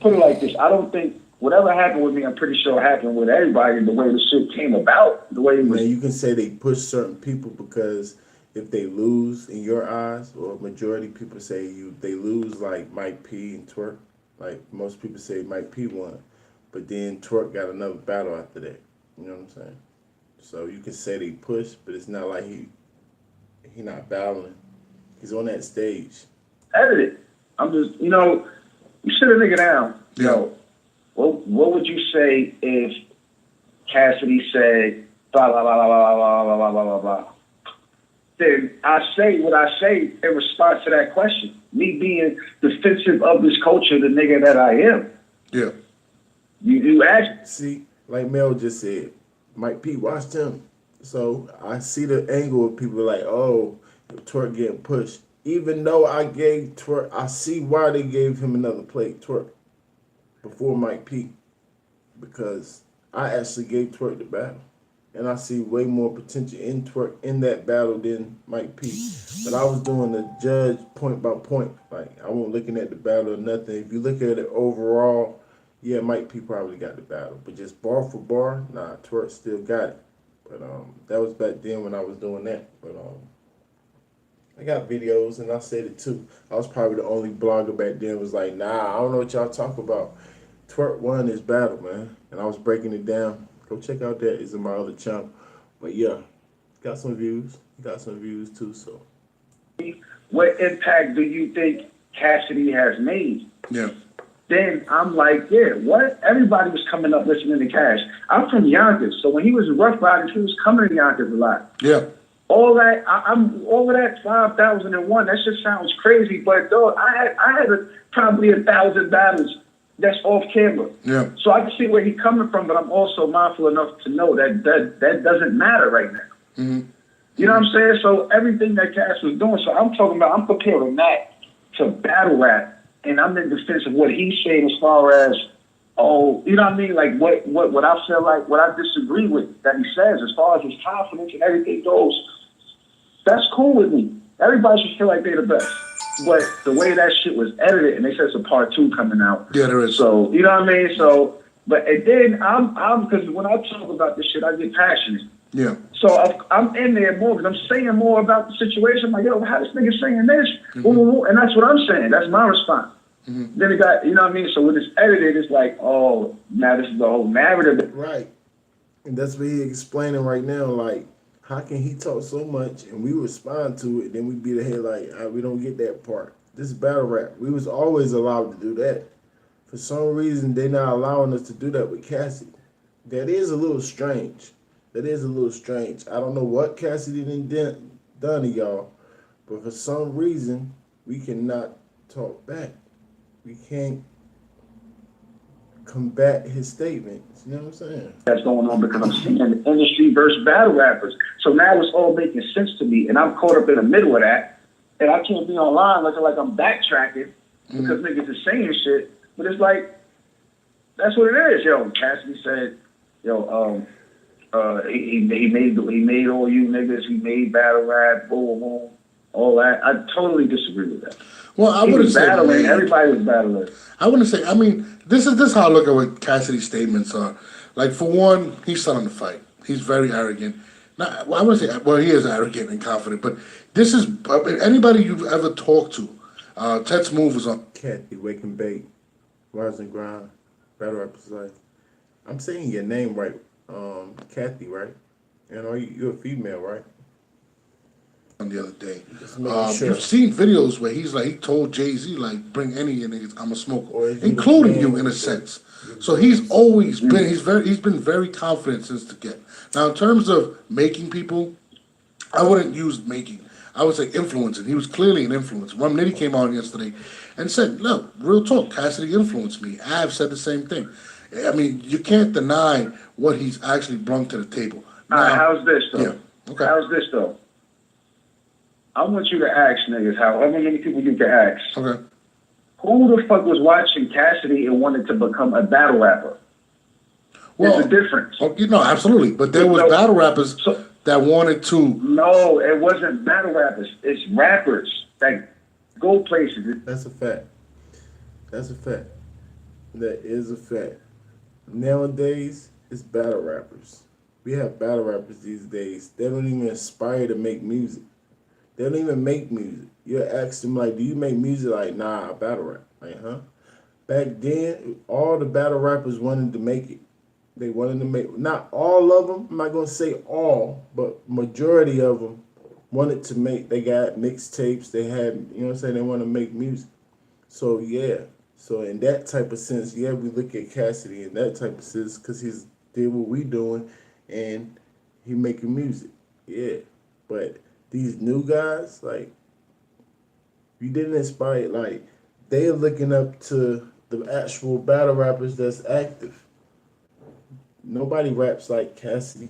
Put it like this. I don't think whatever happened with me, I'm pretty sure it happened with everybody. The way the shit came about, the way it was. Man, you can say they push certain people because if they lose in your eyes, or majority of people say they lose like Mike P and Twerk. Like most people say Mike P won, but then Twerk got another battle after that. You know what I'm saying? So you can say they push, but it's not like he not battling. He's on that stage. Edited. I'm just, you sit a nigga down. Yeah. Yo, what would you say if Cassidy said blah blah blah blah blah blah blah blah blah blah blah? Then I say what I say in response to that question. Me being defensive of this culture, the nigga that I am. Yeah. You ask. See, like Mel just said, Mike P watched him. So I see the angle of people like, oh, Twerk getting pushed. Even though I gave Twerk, I see why they gave him another plate, Twerk, before Mike P. Because I actually gave Twerk the battle. And I see way more potential in Twerk in that battle than Mike P. But I was doing the judge point by point. Like, I wasn't looking at the battle or nothing. If you look at it overall, yeah, Mike P probably got the battle. But just bar for bar, nah, Twerk still got it. But that was back then when I was doing that. But I got videos, and I said it too. I was probably the only blogger back then was like, nah, I don't know what y'all talk about. Twerk won this battle, man. And I was breaking it down. Go check out that. It's in my other channel. But yeah, got some views. Got some views too, so. What impact do you think Cassidy has made? Yeah. Then I'm like, yeah, what? Everybody was coming up listening to Cash. I'm from Yonkers, so when he was Rough Riders, he was coming to Yonkers a lot. Yeah. All that, I'm all of that 5,001. That just sounds crazy, but though I had probably 1,000 battles that's off camera. Yeah. So I can see where he's coming from, but I'm also mindful enough to know that doesn't matter right now. Mm-hmm. You know what I'm saying? So everything that Cass was doing, so I'm talking about, I'm comparing that to battle rap, and I'm in defense of what he's saying as far as, oh, you know what I mean? Like what I feel like, what I disagree with that he says as far as his confidence and everything goes, that's cool with me. Everybody should feel like they're the best. But the way that shit was edited, and they said it's a part 2 coming out. Yeah, there is. So, you know what I mean? So, but, and then I'm, because when I talk about this shit, I get passionate. Yeah. So I'm in there more because I'm saying more about the situation. I'm like, yo, how this nigga saying this? Mm-hmm. And that's what I'm saying. That's my response. Mm-hmm. Then it got, you know what I mean? So when it's edited, it's like, oh, now this is the whole narrative. Right. And that's what he's explaining right now. Like, how can he talk so much and we respond to it, then we be the head like, we don't get that part. This is battle rap. We was always allowed to do that. For some reason, they're not allowing us to do that with Cassidy. That is a little strange. That is a little strange. I don't know what Cassidy done to y'all, but for some reason, we cannot talk back. We can't combat his statements. You know what I'm saying? That's going on because I'm seeing the industry versus battle rappers. So now it's all making sense to me, and I'm caught up in the middle of that, and I can't be online looking like I'm backtracking because niggas is saying shit. But it's like, that's what it is, yo. Cassidy said, yo, he made all you niggas. He made battle rap, boom, boom, all that. I totally disagree with that. Well, I wouldn't say battling. Everybody was battling. I wouldn't say. I mean, this is how I look at what Cassidy's statements are. Like, for one, he's selling the fight. He's very arrogant. Now, well, I wouldn't say. Well, he is arrogant and confident. But this is anybody you've ever talked to. Ted's move was on. Kathy, Wake and Bake, Rise and Grind, Battle Rappers Life. I'm saying your name right. Kathy, right? And you're a female, right? On the other day, sure. You've seen videos where he told Jay-Z, like, bring any of your niggas, I'm a smoker, including you in a sense. So he's always been he's been very confident since the get. Now, in terms of making people, I wouldn't use making. I would say influencing. He was clearly an influence. Rum Nitty came on yesterday and said, look, real talk, Cassidy influenced me. I've said the same thing. I mean, you can't deny what he's actually brought to the table. Now, how's this, though? Yeah. Okay. How's this, though? I want you to ask niggas, however many people you can ask. Okay. Who the fuck was watching Cassidy and wanted to become a battle rapper? Well, there's a difference. Oh, absolutely. But there was battle rappers that wanted to. No, it wasn't battle rappers. It's rappers that go places. That's a fact. That's a fact. That is a fact. Nowadays, it's battle rappers. We have battle rappers these days. They don't even aspire to make music. They don't even make music. You ask them, like, do you make music? Like, nah, I battle rap. Like, huh? Back then, all the battle rappers wanted to make it. They wanted to make, not all of them, I'm not going to say all, but majority of them wanted to make, they got mixtapes, they had, you know what I'm saying, they want to make music. So, yeah. So, in that type of sense, yeah, we look at Cassidy in that type of sense because he's did what we doing and he making music. Yeah. But these new guys, like, you didn't inspire, like, they're looking up to the actual battle rappers that's active. Nobody raps like Cassidy.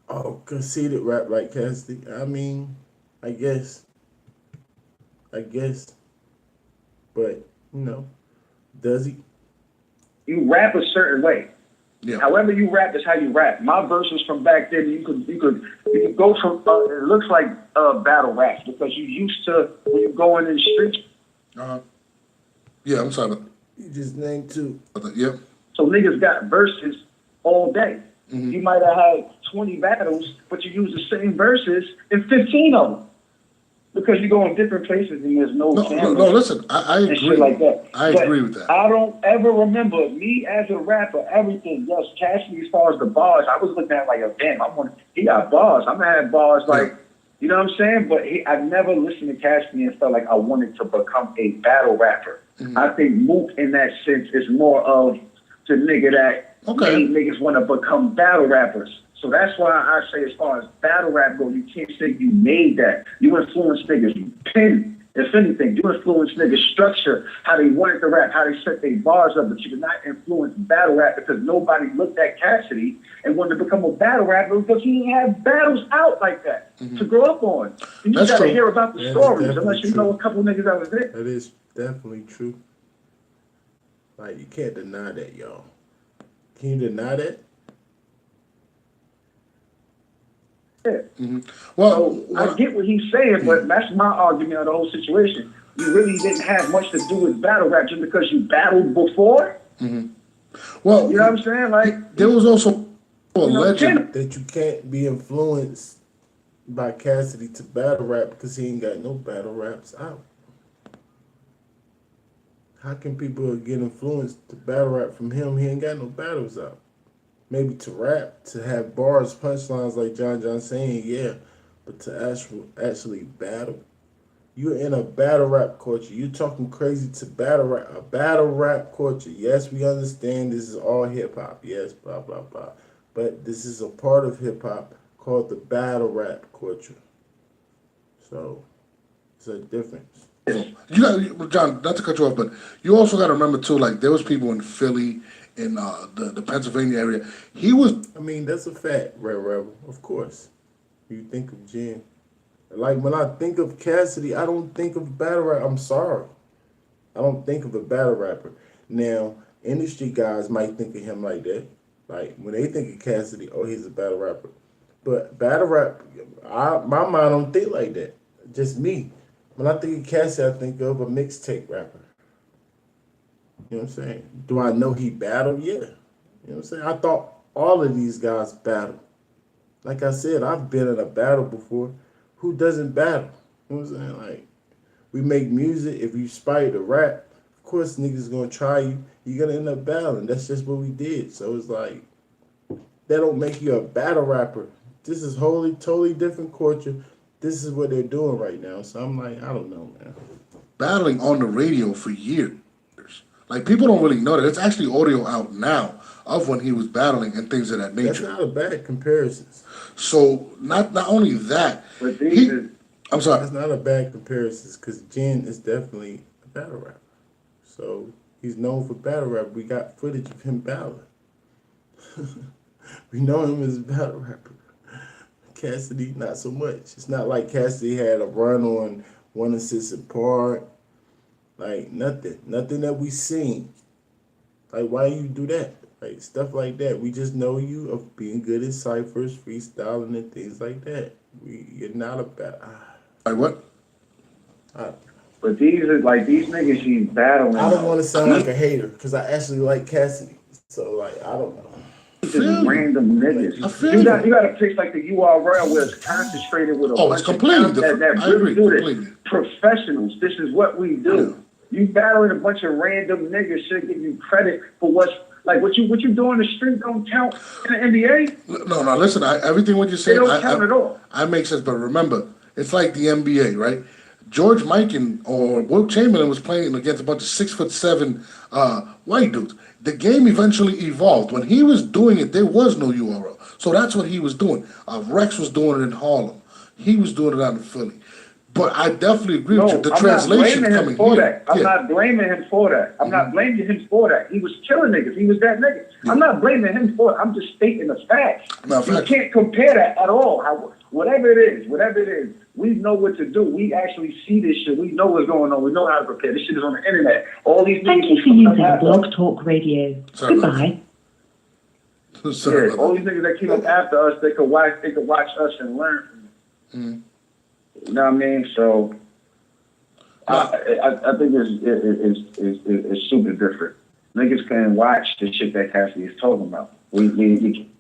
Oh, conceited rap like Cassidy. I mean, I guess. But, does he? You rap a certain way. Yeah. However you rap is how you rap. My verses from back then, you could go from it looks like battle rap because you used to when you go in the streets. Yeah, I'm sorry. You just named two. Yep. So niggas got verses all day. Mm-hmm. You might have had 20 battles, but you use the same verses in 15 of them. Because you go in different places and there's no cameras. No, listen, I agree. And shit like that. I agree with that. I don't ever remember me as a rapper, everything. Yes, Cassidy, as far as the bars, I was looking at like, damn, he got bars. I'm going to have bars like, you know what I'm saying? But I never listened to Cassidy and felt like I wanted to become a battle rapper. Mm-hmm. I think Mook in that sense is more of the nigga that made niggas want to become battle rappers. So that's why I say as far as battle rap goes, you can't say you made that. You influenced niggas. You pinned If anything, you influence niggas' structure, how they wanted to rap, how they set their bars up, but you did not influence battle rap because nobody looked at Cassidy and wanted to become a battle rapper because he didn't have battles out like that to grow up on. You just gotta hear about the stories, unless you know a couple niggas that was there. That is definitely true. Like, you can't deny that, y'all. Can you deny that? Yeah. Well, So I get what he's saying, but that's my argument of the whole situation. You really didn't have much to do with battle rap just because you battled before. well, You know what I'm saying? Like, there was also a legend. That you can't be influenced by Cassidy to battle rap because he ain't got no battle raps out. How can people get influenced to battle rap from him? He ain't got no battles out. Maybe to rap, to have bars, punchlines like John saying, yeah, but to actually battle. You're in a battle rap culture. You're talking crazy to a battle rap culture. Yes, we understand this is all hip hop. Yes, blah, blah, blah. But this is a part of hip hop called the battle rap culture. So, it's a difference. You got, John, not to cut you off, but you also got to remember too. Like there was people in Philly, in the Pennsylvania area. He was. I mean, that's a fact, Red Rebel. Of course, you think of Jen. Like when I think of Cassidy, I don't think of battle rap. I'm sorry, I don't think of a battle rapper. Now, industry guys might think of him like that. Like when they think of Cassidy, oh, he's a battle rapper. But battle rap, my mind don't think like that. Just me. When I think of Cassidy, I think of a mixtape rapper. You know what I'm saying? Do I know he battled? Yeah. You know what I'm saying? I thought all of these guys battled. Like I said, I've been in a battle before. Who doesn't battle? You know what I'm saying? Like, we make music. If you aspire to rap, of course niggas gonna try you. You're gonna end up battling. That's just what we did. So it's like, that don't make you a battle rapper. This is totally different culture. This is what they're doing right now. So I'm like, I don't know, man. Battling on the radio for years. Like people don't really know that. It's actually audio out now of when he was battling and things of that nature. That's not a bad comparison. So not only that, but I'm sorry. That's not a bad comparison because Jen is definitely a battle rapper. So he's known for battle rap. We got footage of him battling. We know him as a battle rapper. Cassidy, not so much. It's not like Cassidy had a run on one assist part. Like nothing that we seen. Like why you do that? Like stuff like that. We just know you of being good in ciphers, freestyling, and things like that. You're not a Like what? But these are like these niggas he's battling. I don't want to sound like a hater because I actually like Cassidy. So like I don't know. Just random niggas. You got to pick like the URL where it's concentrated with a bunch it's completely of different. that I agree, do completely. this. Professionals. This is what we do. Yeah. You battling a bunch of random niggas should give you credit for what you do on the street don't count in the NBA. No. Listen, everything what you're saying, they don't count at all. I make sense, but remember, it's like the NBA, right? George Mikan or Wilt Chamberlain was playing against a bunch of 6'7" white dudes. The game eventually evolved. When he was doing it, there was no URL. So that's what he was doing. Rex was doing it in Harlem. He was doing it out in Philly. But I definitely agree with you. The translation coming here. I'm not blaming him for that. I'm not blaming him for that. He was killing niggas. He was that nigga. Yeah. I'm not blaming him for it. I'm just stating the facts. You can't compare that at all. Whatever it is, we know what to do. We actually see this shit. We know what's going on. We know how to prepare. This shit is on the internet. All these Thank you for using Blog Talk Radio. Sorry, goodbye. All these niggas that keep up after us, they could watch us and learn from them. You know what I mean? So I think it's super different. Niggas can watch the shit that Cassidy is talking about.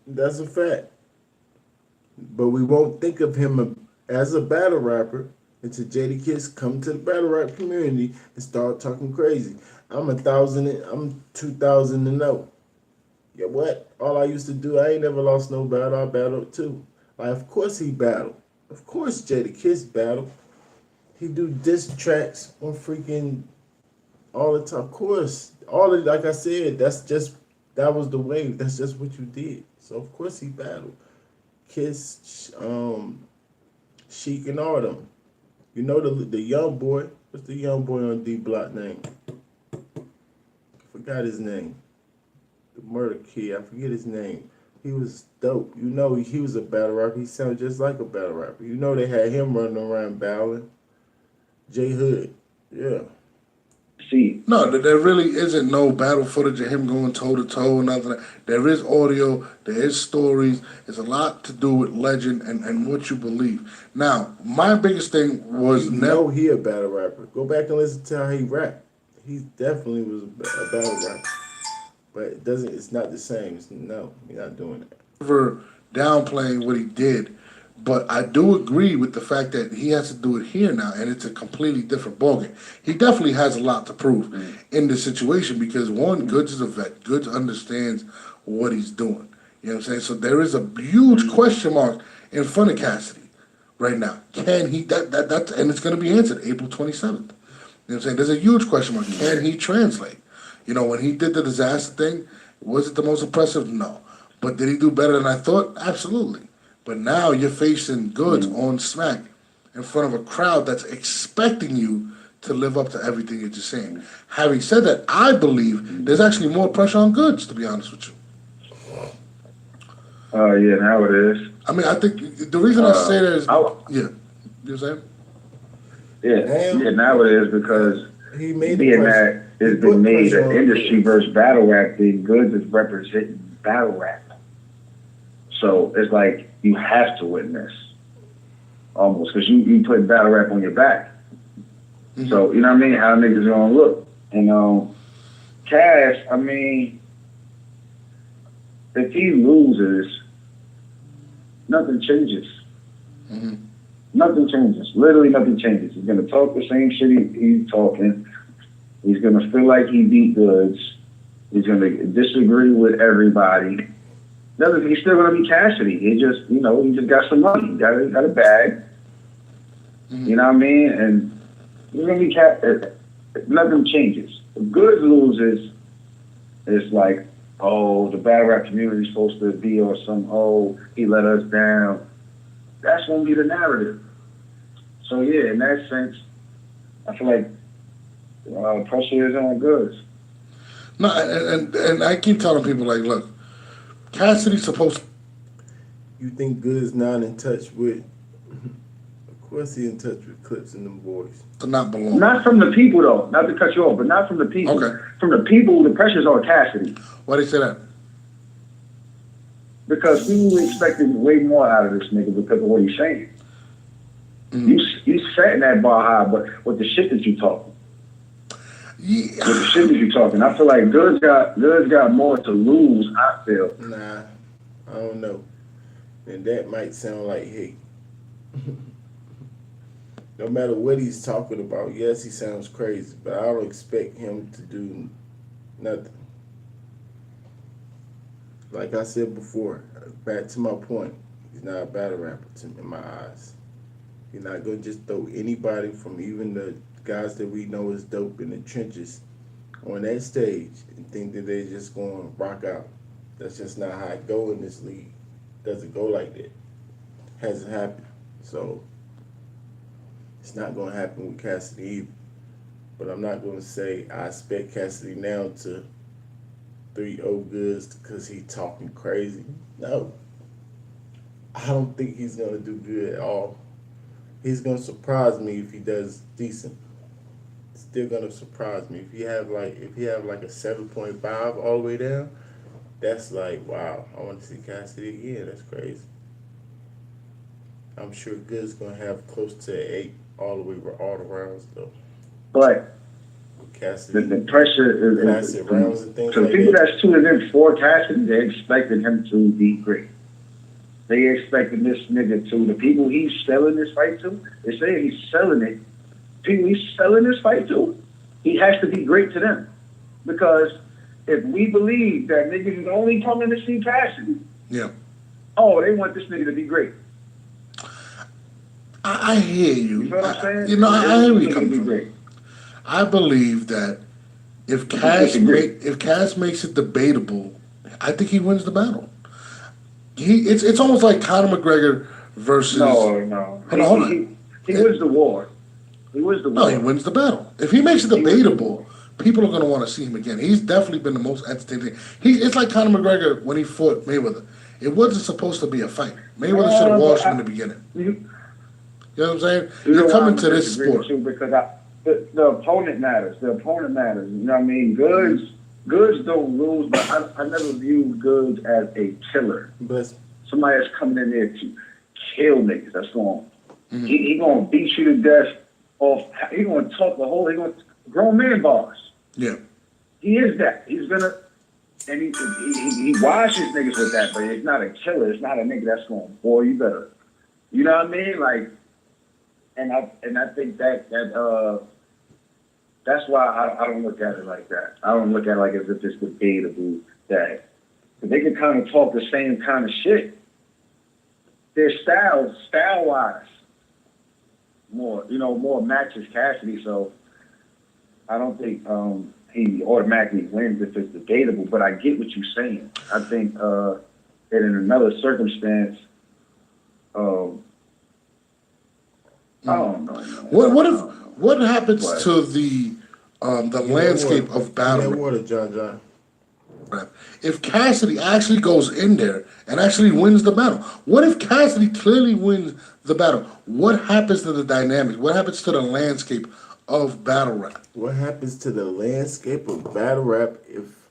That's a fact. But we won't think of him as a battle rapper until Jada Kiss come to the battle rap community and start talking crazy. I'm 2,000 and 0. Yeah, what? All I used to do, I ain't never lost no battle. I battled too. Like, of course he battled. Of course Jada Kiss battled. He do diss tracks on freaking all the time. Of course. Like I said, that was the wave. That's just what you did. So of course he battled. Kiss, Sheik and all them. You know the young boy, What's the young boy on D Block name? Forgot his name. The murder kid. I forget his name. He was dope. You know, he was a battle rapper. He sounded just like a battle rapper. You know, they had him running around battling. J Hood. Yeah. See, No, there really isn't no battle footage of him going toe to toe or nothing. There is audio, there is stories. It's a lot to do with legend and what you believe. Now, my biggest thing was You never. know he a battle rapper. Go back and listen to how he rapped. He definitely was a battle rapper. But it doesn't. It's not the same. No, you're not doing that. Never downplaying what he did, but I do agree with the fact that he has to do it here now, and it's a completely different ballgame. He definitely has a lot to prove in this situation because one, Goods is a vet. Goods understands what he's doing. You know what I'm saying? So there is a huge question mark in front of Cassidy right now. Can he? That's and it's going to be answered April 27th. You know what I'm saying? There's a huge question mark. Can he translate? You know, when he did the disaster thing, was it the most impressive? No. But did he do better than I thought? Absolutely. But now you're facing Goods on Smack in front of a crowd that's expecting you to live up to everything that you're saying. Having said that, I believe there's actually more pressure on Goods, to be honest with you. yeah, now it is. I mean, I think the reason I say that is, yeah. You know what I'm saying? Yeah, now it is because He made being the that it's He been put made pressure an on industry Goods. versus battle rap thing. Goods is representing battle rap. So it's like you have to win this. Almost, because you put battle rap on your back. Mm-hmm. So, you know what I mean? How niggas gonna look. And Cash, I mean, if he loses, nothing changes. Mm-hmm. Nothing changes. Literally nothing changes. He's gonna talk the same shit he's talking. He's gonna feel like he beat Goods. He's gonna disagree with everybody. He's still gonna be Cassidy. He just, he just got some money. He got a bag. Mm-hmm. You know what I mean? And he's gonna be nothing changes. If Goods loses, it's like, oh, the battle rap community is supposed to be or some, oh, he let us down. That's gonna be the narrative. So yeah, in that sense, I feel like pressure is on Goods. No, and I keep telling people, like, look, Cassidy's supposed to. You think Good's not in touch with? Of course, he in touch with Clips and them boys. To not belong. Not from the people though, not to cut you off, but not from the people. Okay. From the people, the pressure's on Cassidy. Why do you say that? Because people expected way more out of this nigga because of what he's saying. Mm. You setting that bar high, but with the shit that you talking. Yeah. With the shit that you talking. I feel like Goods got more to lose, I feel. Nah, I don't know. And that might sound like hate. No matter what he's talking about, yes, he sounds crazy, but I don't expect him to do nothing. Like I said before, back to my point, he's not a battle rapper in my eyes. You're not going to just throw anybody from even the guys that we know is dope in the trenches on that stage and think that they're just going to rock out. That's just not how it go in this league. Doesn't go like that. Hasn't happened. So it's not going to happen with Cassidy either. But I'm not going to say I expect Cassidy now to 3-0 Goods because he talking crazy. No. I don't think he's going to do good at all. He's going to surprise me if he does decent. Still going to surprise me. If he have like a 7.5 all the way down, that's like, wow, I want to see Cassidy again. That's crazy. I'm sure Good's going to have close to 8 all the rounds though. But Cassidy, the pressure is classic rounds and things so like people that. that's tuning in for Cassidy, they expecting him to be great. They expecting this nigga to, the people he's selling this fight to, they say he's selling it. People he's selling this fight to, he has to be great to them. Because if we believe that niggas is only coming to see Cassidy, Yeah. oh, they want this nigga to be great. I hear you. You know what I'm saying? I They hear want where this you're nigga to coming be from. great. I believe that if Cass makes it debatable, I think he wins the battle. It's almost like Conor McGregor versus. No. Hold on. He wins the war. He was the No, war. he wins the battle. If he makes it debatable, people are going to want to see him again. He's definitely been the most entertaining. It's like Conor McGregor when he fought Mayweather. It wasn't supposed to be a fight. Mayweather should have washed him in the beginning. You, You know what I'm saying? you know You're why coming I'm to this disagree with sport. you because the opponent matters. The opponent matters. You know what I mean? Goods don't lose, but I never viewed Goods as a killer. Bless. Somebody that's coming in there to kill niggas. That's going. He gonna beat you to death. Off. He gonna talk the whole. He gonna grown man bars. Yeah. He is that. He's gonna. And he washes niggas with that, but it's not a killer. It's not a nigga that's going, boy, you better. You know what I mean? Like, and I think that's why I don't look at it like that. I don't look at it like as if it's debatable that they can kind of talk the same kind of shit. Their style wise, more matches Cassidy. So I don't think he automatically wins if it's debatable. But I get what you're saying. I think that in another circumstance, I don't know. What happens to the landscape of battle That water, John. rap if Cassidy actually goes in there and actually wins the battle? What if Cassidy clearly wins the battle? What happens to the dynamics? What happens to the landscape of battle rap? What happens to the landscape of battle rap if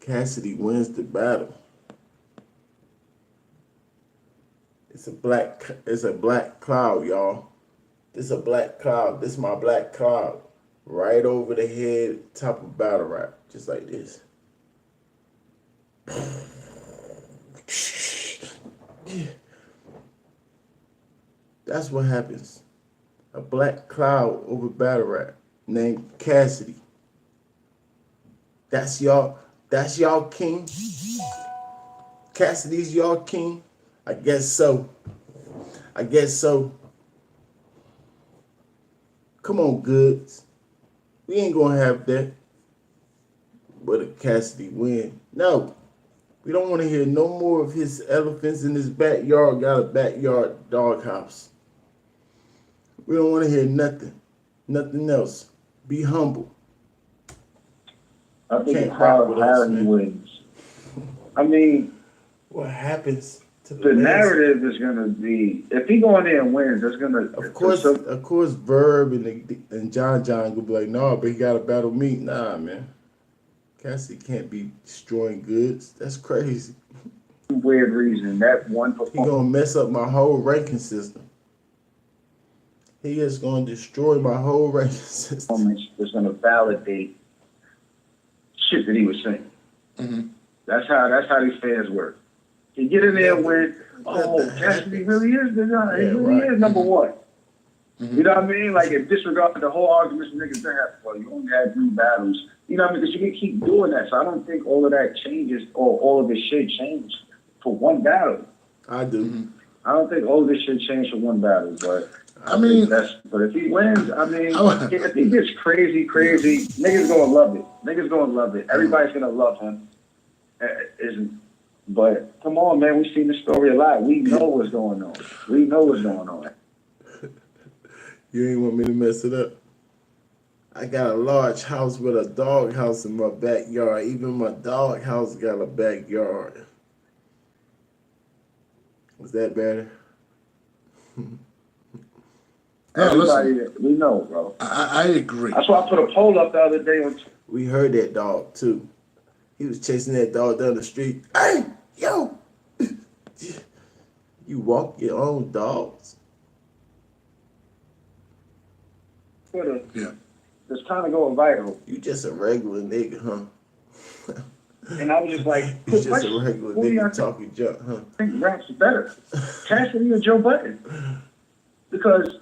Cassidy wins the battle? It's a black cloud, y'all. It's a black cloud. This is my black cloud. Right over the head, top of battle rap. Just like this. That's what happens. A black cloud over battle rap named Cassidy. That's y'all king? Cassidy's y'all king? I guess so. Come on, Goods. We ain't gonna have that. But if Cassidy win, no. We don't want to hear no more of his elephants in his backyard, got a backyard doghouse. We don't want to hear nothing else. Be humble. I think Can't it's how rock with us, he man. wins. I mean, What happens to the narrative is going to be, if he go in there and wins, that's going to... Of course, Verb and John gonna be like, no, but he got to battle me. Nah, man. Cassidy can't be destroying Goods. That's crazy. Weird reason. That one He performance gonna mess up my whole ranking system. He is gonna destroy my whole ranking system. is going to validate shit that he was saying. Mm-hmm. That's how these fans work. He get in there and win, Cassidy really is the guy. He really is number one. You know what I mean? Like, in disregard to the whole arguments niggas been having, well, you only had 3 battles. You know what I mean? Because you can keep doing that. So I don't think all of that changes or all of this shit changed for one battle. I do. I don't think all of this shit changed for one battle. But but if he wins, I mean, if he gets crazy, niggas gonna love it. Everybody's gonna love him. But come on, man, we've seen the story a lot. We know what's going on. You ain't want me to mess it up. I got a large house with a dog house in my backyard. Even my dog house got a backyard. Was that better? Everybody, we know, bro. I agree. That's why I put a poll up the other day on. We heard that dog too. He was chasing that dog down the street. Hey, yo! You walk your own dogs? Twitter. Yeah. It's kind of going viral. You just a regular nigga, huh? And I was just like, You just a regular who do y'all nigga talking junk, huh? think raps better, Cassidy or Joe Button? Because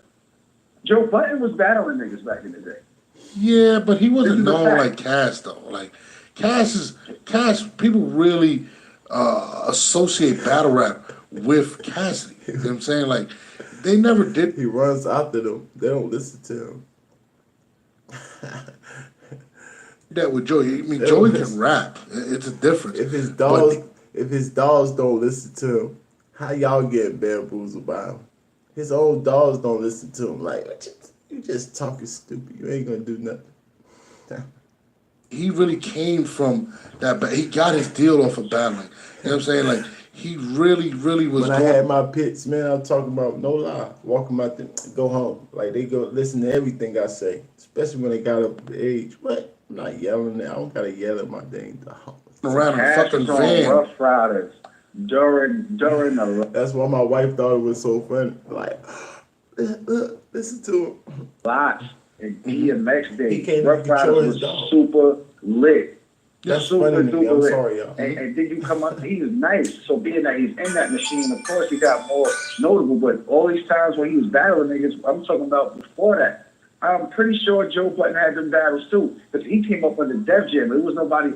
Joe Button was battling niggas back in the day. Yeah, but he wasn't This is a known fact. like Cass though. Like Cass. People really associate battle rap with Cassidy. You know what I'm saying? Like they never did. He runs after them. They don't listen to him. That with Joey. I mean, Joey can rap. It's a difference. If his dogs don't listen to him, how y'all getting bamboozled by him? His own dogs don't listen to him. Like, You just talking stupid. You ain't gonna do nothing. He really came from that. He got his deal off of battling. You know what I'm saying? Like he really was. When I had my pits, man, I'm talking about no lie. Walking out there, go home. Like they go listen to everything I say, especially when they got up the age. What? I'm not yelling. I don't gotta yell at my dang dog. Around a Cash fucking was on van. Rough Riders during the That's why my wife thought it was so funny. Like, listen to him. lots and DMX He Day. can't Rough control Riders his was dog. super lit. That's Super funny to me. duper I'm lit. sorry, y'all. And then you come up, he was nice. So being that he's in that machine, of course he got more notable. But all these times when he was battling niggas, I'm talking about before that. I'm pretty sure Joe Button had them battles too, because he came up under Def Jam. There was nobody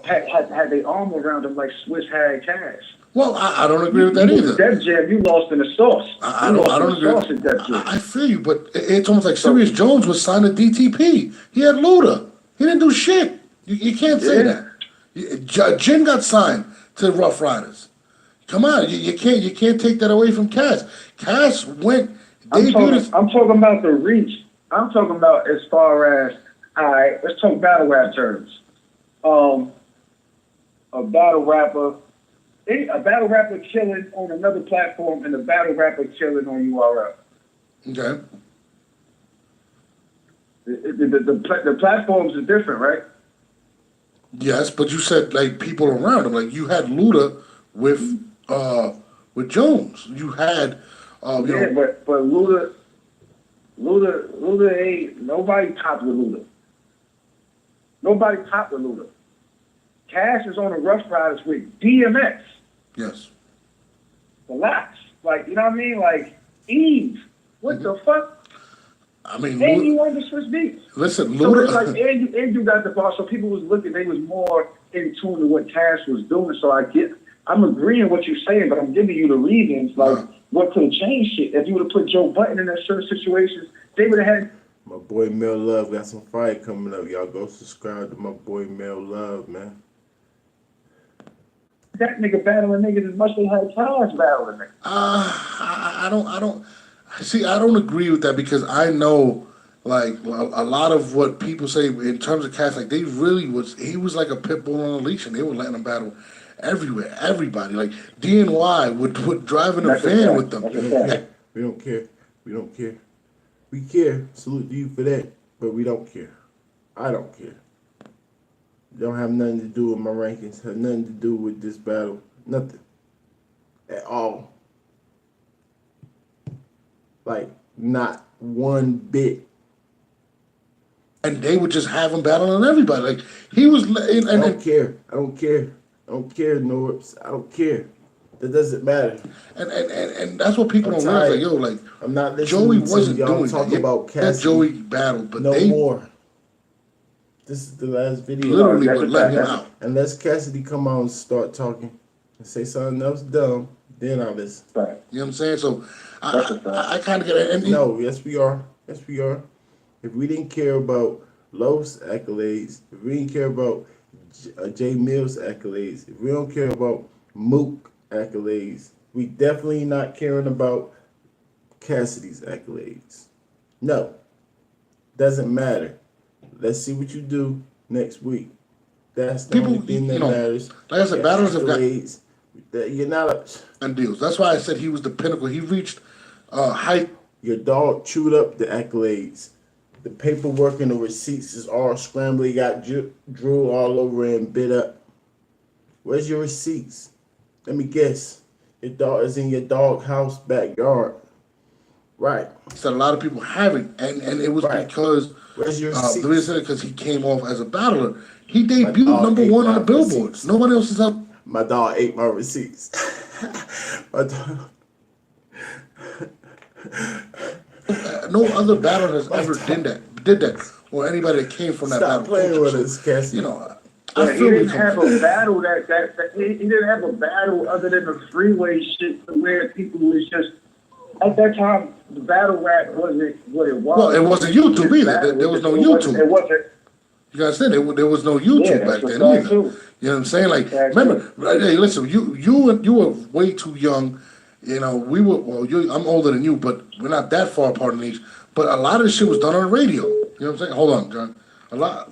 had their arm around him like Swiss had Cash. Well, I don't agree with that You either. Def Jam, you lost in the sauce. I don't agree. Sauce in Def Jam. I feel you, but it's almost like Serious Jones was signed to DTP. He had Luda. He didn't do shit. You can't say that. Jin got signed to Rough Riders. Come on, you can't take that away from Cass. Cass went. I'm talking about the reach. I'm talking about as far as, all right, let's talk battle rap terms. A battle rapper killing on another platform and a battle rapper killing on URL. Okay. The platforms are different, right? Yes, but you said like people around him. Like you had Luda with Jones. You had But Luda ain't nobody topped with Luda. Nobody topped with Luda. Cash is on the Rough Riders with DMX. Yes. Relax. Like, you know what I mean? Like, Eve. What the fuck? I mean, And you on the Swiss Beats. listen, So it's Luda. like, and you got the bar. So people was looking, they was more in tune to what Cash was doing. So I'm agreeing what you're saying, but I'm giving you the reasons, like, what could have changed shit. If you would have put Joe Button in that certain situations, they would have had. My boy Mel Love got some fire coming up. Y'all go subscribe to my boy Mel Love, man. That nigga battling niggas as much as they had Cash battling niggas. I don't see. I don't agree with that because I know, like a lot of what people say in terms of Cash, like he was like a pit bull on a leash, and they were letting him battle everywhere, everybody. Like DNY would drive in a van with them. We don't care. We don't care. We care. Salute to you for that, but we don't care. I don't care. Don't have nothing to do with my rankings. Have nothing to do with this battle. Nothing. At all. Like, not one bit. And they would just have him battling everybody. Like he was. I don't care. I don't care. I don't care, Norbs. I don't care. That doesn't matter. And that's what people don't realize. Like, yo, like I'm not listening Joey to wasn't y'all doing talk that. about That Cassidy. Joey battled, but No they more. This is the last video. literally would let him out. Unless Cassidy come out and start talking and say something else dumb, then I'll listen. Right. You know what I'm saying? So I kind of get it. And No, yes we are. Yes we are. If we didn't care about Los accolades, if we didn't care about Jay Mills accolades, if we don't care about Mook accolades, we definitely not caring about Cassidy's accolades. No. Doesn't matter. Let's see what you do next week. That's the People, only thing that you know, matters. like I said, battles have got accolades, that you're not a, and deals. That's why I said he was the pinnacle. He reached height. your dog chewed up the accolades. The paperwork and the receipts is all scrambled. He got drool all over it and bit up. Where's your receipts? Let me guess. Your dog is in your dog house backyard. Right. Said a lot of people haven't, and it was Right. because Where's your the receipts? reason because he came off as a battler. He debuted dog number ate one on my the billboards. receipts. Nobody else is up. My dog ate my receipts. My dog. No other battler has ever did that, or anybody that came from that Stop battle. playing culture. with us, Cassidy. You know, Yeah, I he feel didn't you. have a battle he didn't have a battle other than the freeway shit where people was just at that time the battle rap wasn't what it was. Well, it wasn't YouTube either. There was no YouTube. It wasn't. You guys said there was no YouTube Yeah, back that's then what I either. too. You know what I'm saying? Like, That's remember? Hey, listen, you were way too young. You know, we were. Well, I'm older than you, but we're not that far apart in age. But a lot of this shit was done on the radio. You know what I'm saying? Hold on, John. A lot.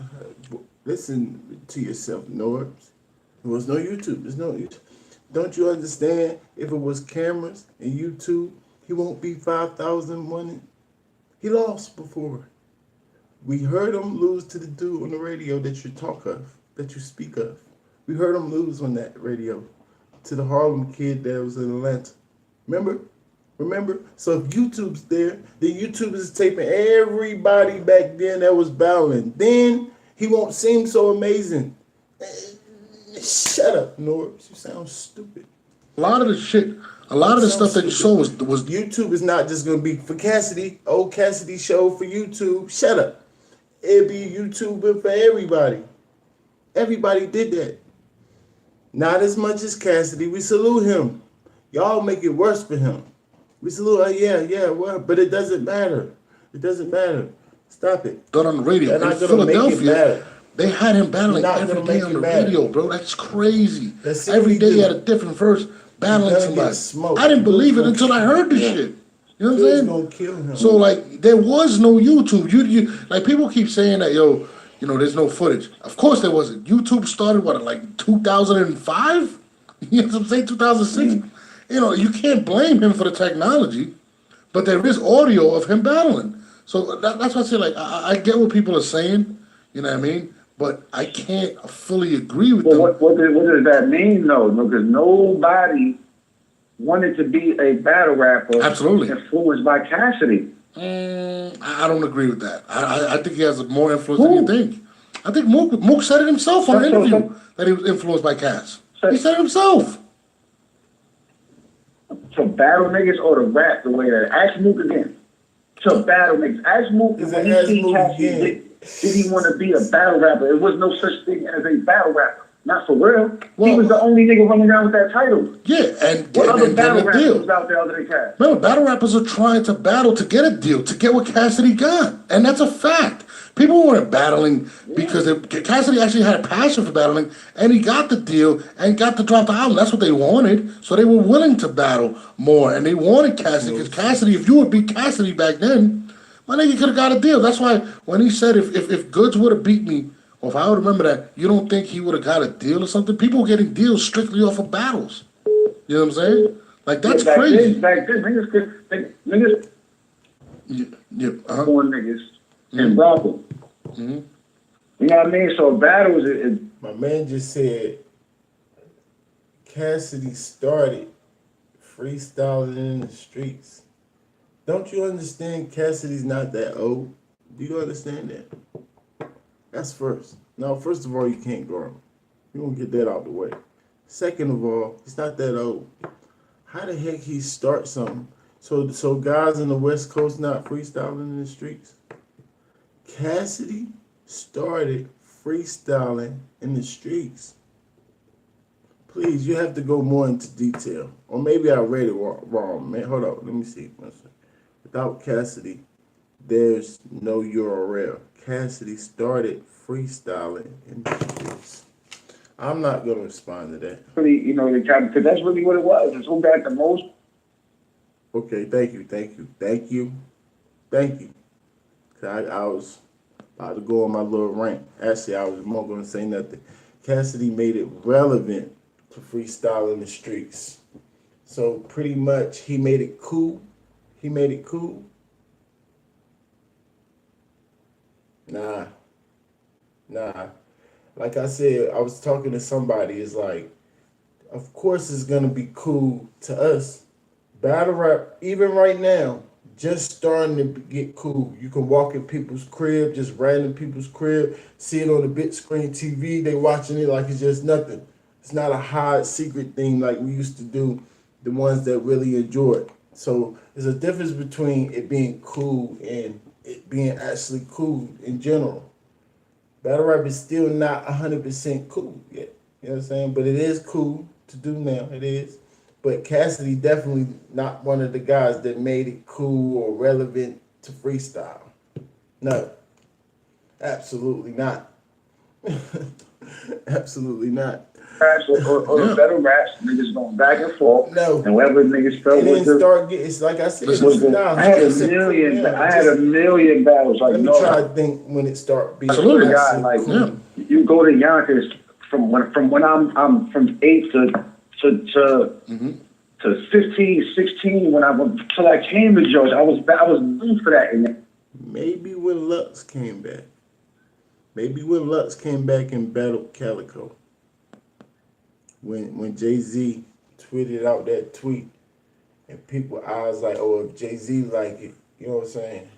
Listen to yourself, Norbs. There was no YouTube. There's no YouTube. Don't you understand? If it was cameras and YouTube, he won't be 5,000 money. He lost before. We heard him lose to the dude on the radio that you talk of, that you speak of. We heard him lose on that radio to the Harlem kid that was in Atlanta. Remember? So if YouTube's there, then YouTube is taping everybody back then that was battling. Then he won't seem so amazing. Shut up, Norbs. You sound stupid. A lot of the stuff that you saw was YouTube is not just gonna be for Cassidy. Old Cassidy show for YouTube. Shut up. It'd be YouTube for everybody. Everybody did that. Not as much as Cassidy. We salute him. Y'all make it worse for him. We salute. Well, but it doesn't matter. It doesn't matter. Stop it. done on the radio. In Philadelphia, they had him battling every day on the radio, bro. That's crazy. Every day he had a different verse battling somebody. I didn't believe it until I heard this shit. You know what I'm saying? Gonna kill him. So like, there was no YouTube. You like people keep saying that, yo, you know, there's no footage. Of course there wasn't. YouTube started what, like 2005? You know what I'm saying? 2006. You know, you can't blame him for the technology, but there is audio of him battling. So that's why I say, like, I get what people are saying. You know what I mean? But I can't fully agree with them. What does that mean, though? Because nobody wanted to be a battle rapper. Absolutely. Influenced by Cassidy. I don't agree with that. I think he has more influence than you think. I think Mook said it himself on an interview that he was influenced by Cass. He said it himself. To battle niggas or to rap the way that. Ask Mook again. To battle niggas. Ask Mook when he seen Cassidy. Did he want to be a battle rapper? There was no such thing as a battle rapper. Not for real. Well, he was the only nigga running around with that title. Yeah, and what other battle rappers deal was out there other than Cass? Remember, battle rappers are trying to battle to get a deal, to get what Cassidy got. And that's a fact. People weren't battling because Cassidy actually had a passion for battling, and he got the deal and got to drop the album. That's what they wanted. So they were willing to battle more, and they wanted Cassidy, because Cassidy, if you would beat Cassidy back then, my nigga could have got a deal. That's why when he said if Goods would have beat me, or if I would remember that, you don't think he would have got a deal or something? People were getting deals strictly off of battles. You know what I'm saying? Like, that's crazy. Back then, niggas born niggas and Bravo. Mm-hmm. You know what I mean? So battles is... My man just said Cassidy started freestyling in the streets. Don't you understand Cassidy's not that old? Do you understand that? That's first. Now, first of all, you can't grow him. You won't get that out the way. Second of all, he's not that old. How the heck he start something? So guys in the West Coast not freestyling in the streets? Cassidy started freestyling in the streets. Please, you have to go more into detail. Or maybe I read it wrong, man. Hold on, let me see. Without Cassidy, there's no URL. Cassidy started freestyling in the streets. I'm not going to respond to that. Really, you know, because that's really what it was. It's who got the most. Okay, thank you. I was about to go on my little rant. Actually, I was more going to say nothing. Cassidy made it relevant to freestyle in the streets. So pretty much he made it cool. Nah. Like I said, I was talking to somebody. It's like, of course it's going to be cool to us. Battle rap, even right now, just starting to get cool. You can walk in people's crib, just random people's crib, see it on the big screen TV. They watching it like it's just nothing. It's not a hide secret thing like we used to do, the ones that really enjoy it. So there's a difference between it being cool and it being actually cool in general. Battle rap is still not 100% cool yet. You know what I'm saying? But it is cool to do now. It is. But Cassidy definitely not one of the guys that made it cool or relevant to freestyle. No. Absolutely not. Absolutely not. raps or the better raps, niggas going back and forth. No. And whatever niggas felt It was didn't the start getting. It's like I said. Listen, was the, nah, I had a 100% million. cool. I had a million battles. Like Let me no, try to think when it start being. I swear to God, actually like cool. you go to Yonkers from when I'm from 8 to 15, 16. When I went till I came to Georgia, I was known for that. And Maybe when Lux came back. Maybe when Lux came back and battled Calico. When Jay-Z tweeted out that tweet and people eyes like, oh, if Jay-Z like it, you know what I'm saying?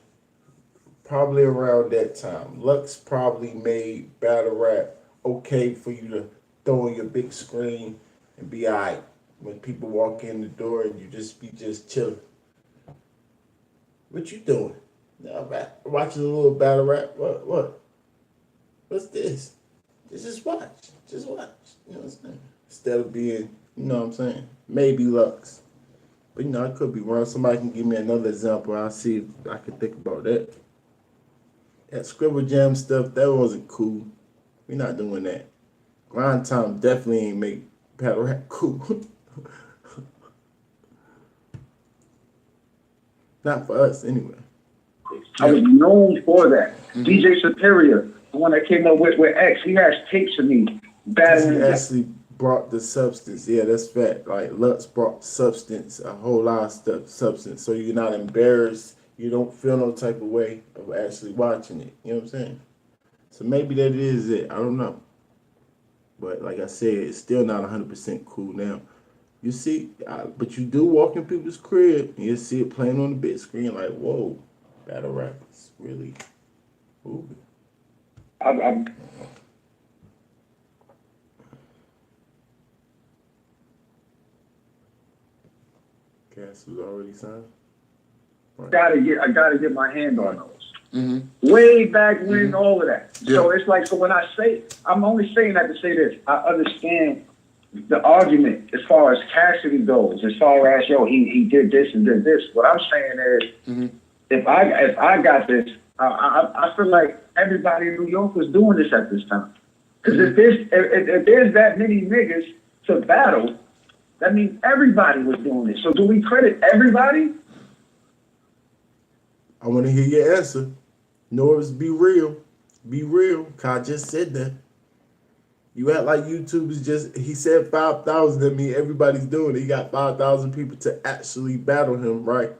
Probably around that time. Lux probably made battle rap okay for you to throw on your big screen and be alright when people walk in the door and you just be chilling. What you doing? No, watching a little battle rap. What? What's this? Just watch. Just watch. You know what I'm saying? Instead of being, you know what I'm saying? Maybe Lux. But you know, I could be wrong. Somebody can give me another example. I'll see if I can think about that. That Scribble Jam stuff, that wasn't cool. We're not doing that. Grind Time definitely ain't make battle rap cool. Not for us, anyway. I was known for that. DJ Superior, the one that came up with X, he has tapes of me battling. He actually brought the substance. Yeah, that's fact. Like Lux brought substance, a whole lot of stuff, substance. So you're not embarrassed. You don't feel no type of way of actually watching it. You know what I'm saying? So maybe that is it. I don't know. But like I said, it's still not 100% cool now. You see, but you do walk in people's crib and you see it playing on the big screen like, whoa, battle rap is really moving. Cass was already signed. I gotta get my hand on those. Mm-hmm. Way back when, all of that. Yeah. So it's like, so when I say, I'm only saying that to say this. I understand the argument as far as Cassidy goes, as far as he did this and did this. What I'm saying is, if I got this, I feel like everybody in New York was doing this at this time. Because if there's that many niggas to battle, that means everybody was doing it. So do we credit everybody? I want to hear your answer. Norris, be real. Be real. Kai just said that. You act like YouTube is just, he said 5,000. That means everybody's doing it. He got 5,000 people to actually battle him, right?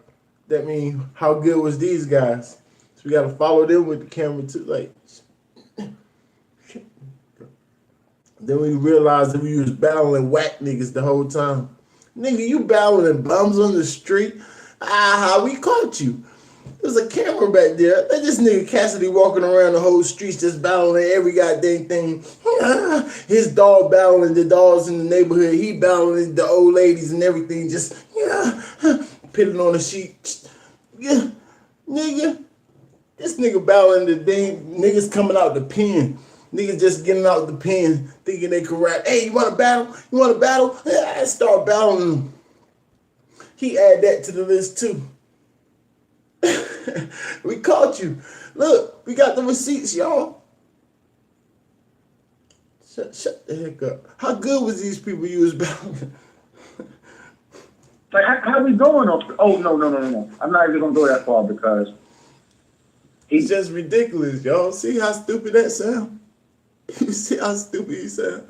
That means how good was these guys? So we got to follow them with the camera too. Like, then we realized that we was battling whack niggas the whole time. Nigga, you battling bums on the street. How we caught you? There's a camera back there. Let this nigga Cassidy walking around the whole streets just battling every goddamn thing. His dog battling the dogs in the neighborhood. He battling the old ladies and everything. Just pitting on the sheet. Yeah, nigga. This nigga battling the dang niggas coming out the pen. Niggas just getting out the pen thinking they could rap. Hey, you want to battle? You want to battle? Yeah, I start battling them. He add that to the list too. We caught you. Look, we got the receipts, y'all. Shut the heck up. How good was these people you was battling? Like, how we going off? Oh, no. I'm not even going to go that far because It's just ridiculous, y'all. See how stupid that sound? You see how stupid he sound?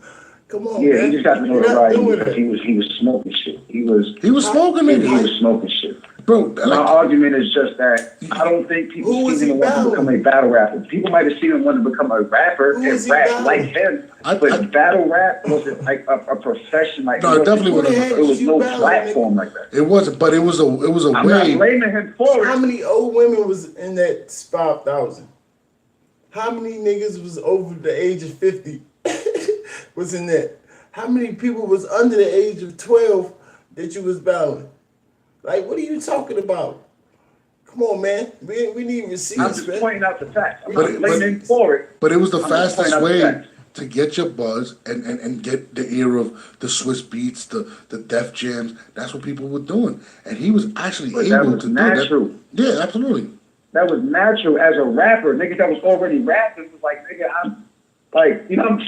Come on, yeah, man. he just got to know You're the not right. doing it. He was smoking shit. He was smoking it. He was smoking shit. Bro, My argument is just that I don't think people Who was see he him want to become a battle rapper. People might have seen him want to become a rapper Who and was he rap battling? like him, but battle rap wasn't like a profession. Like No, it definitely Who the wasn't. heck It was you no battling, platform like that. It wasn't, but it was a I'm way. not blaming him for How it. many old women was in that 5,000? How many niggas was over the age of 50 was in that? How many people was under the age of 12 that you was battling? Like, what are you talking about? Come on, man. We need receipts, I'm just man. pointing out the facts. I'm But not blaming him for it. But it was the I'm just pointing fastest out the way facts. to get your buzz and get the ear of the Swiss beats, the Def Jams. That's what people were doing, and he was actually But that able was to natural. do that. Yeah, absolutely. That was natural as a rapper. Niggas that was already rapping was like, nigga, Like, you know,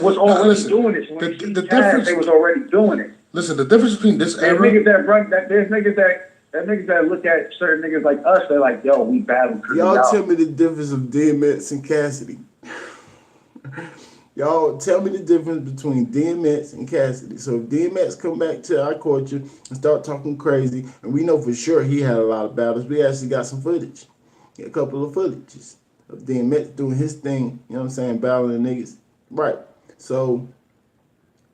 was already listen, doing this. When the they see difference- Cass, they was already doing it. Listen, the difference between this There's era. niggas that look at certain niggas like us. They're like, yo, we battle. Y'all tell me the difference of DMX and Cassidy. Y'all tell me the difference between DMX and Cassidy. So if DMX come back to our culture and start talking crazy, and we know for sure he had a lot of battles, we actually got some footage. A couple of footages of DMX doing his thing, you know what I'm saying, battling niggas. Right. So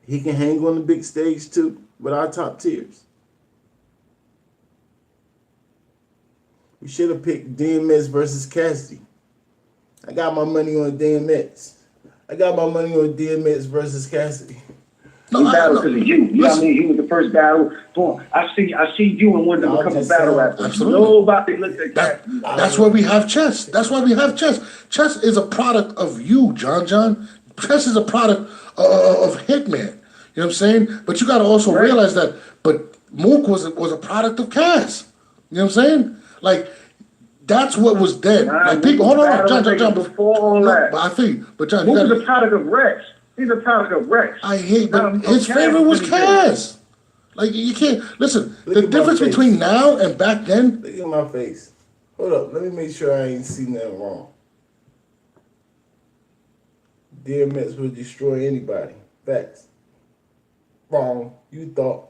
he can hang on the big stage too with our top tiers. We should have picked DMX versus Cassidy. I got my money on DMX. I got my money on DMX versus Cassidy. He battled because of you. You know what I mean? He was the first battle. Boom. I see you and wanted to become a battle rapper. Absolutely. Nobody looked at that. That's why we have chess. That's why we have chess. Chess is a product of you, John. Chess is a product of Hitman. You know what I'm saying? But you got to also realize that. But Mook was a product of Cass. You know what I'm saying? Like, that's what was dead. Like people, hold on, John. Before all that. But I feel you. But John, Mook is a product of Rex. He's a product of Rex. I hate, but his favorite was Cass. Like, you can't listen. The difference between now and back then. Look at my face. Hold up. Let me make sure I ain't seen nothing wrong. DMX would destroy anybody. Facts. Wrong. You thought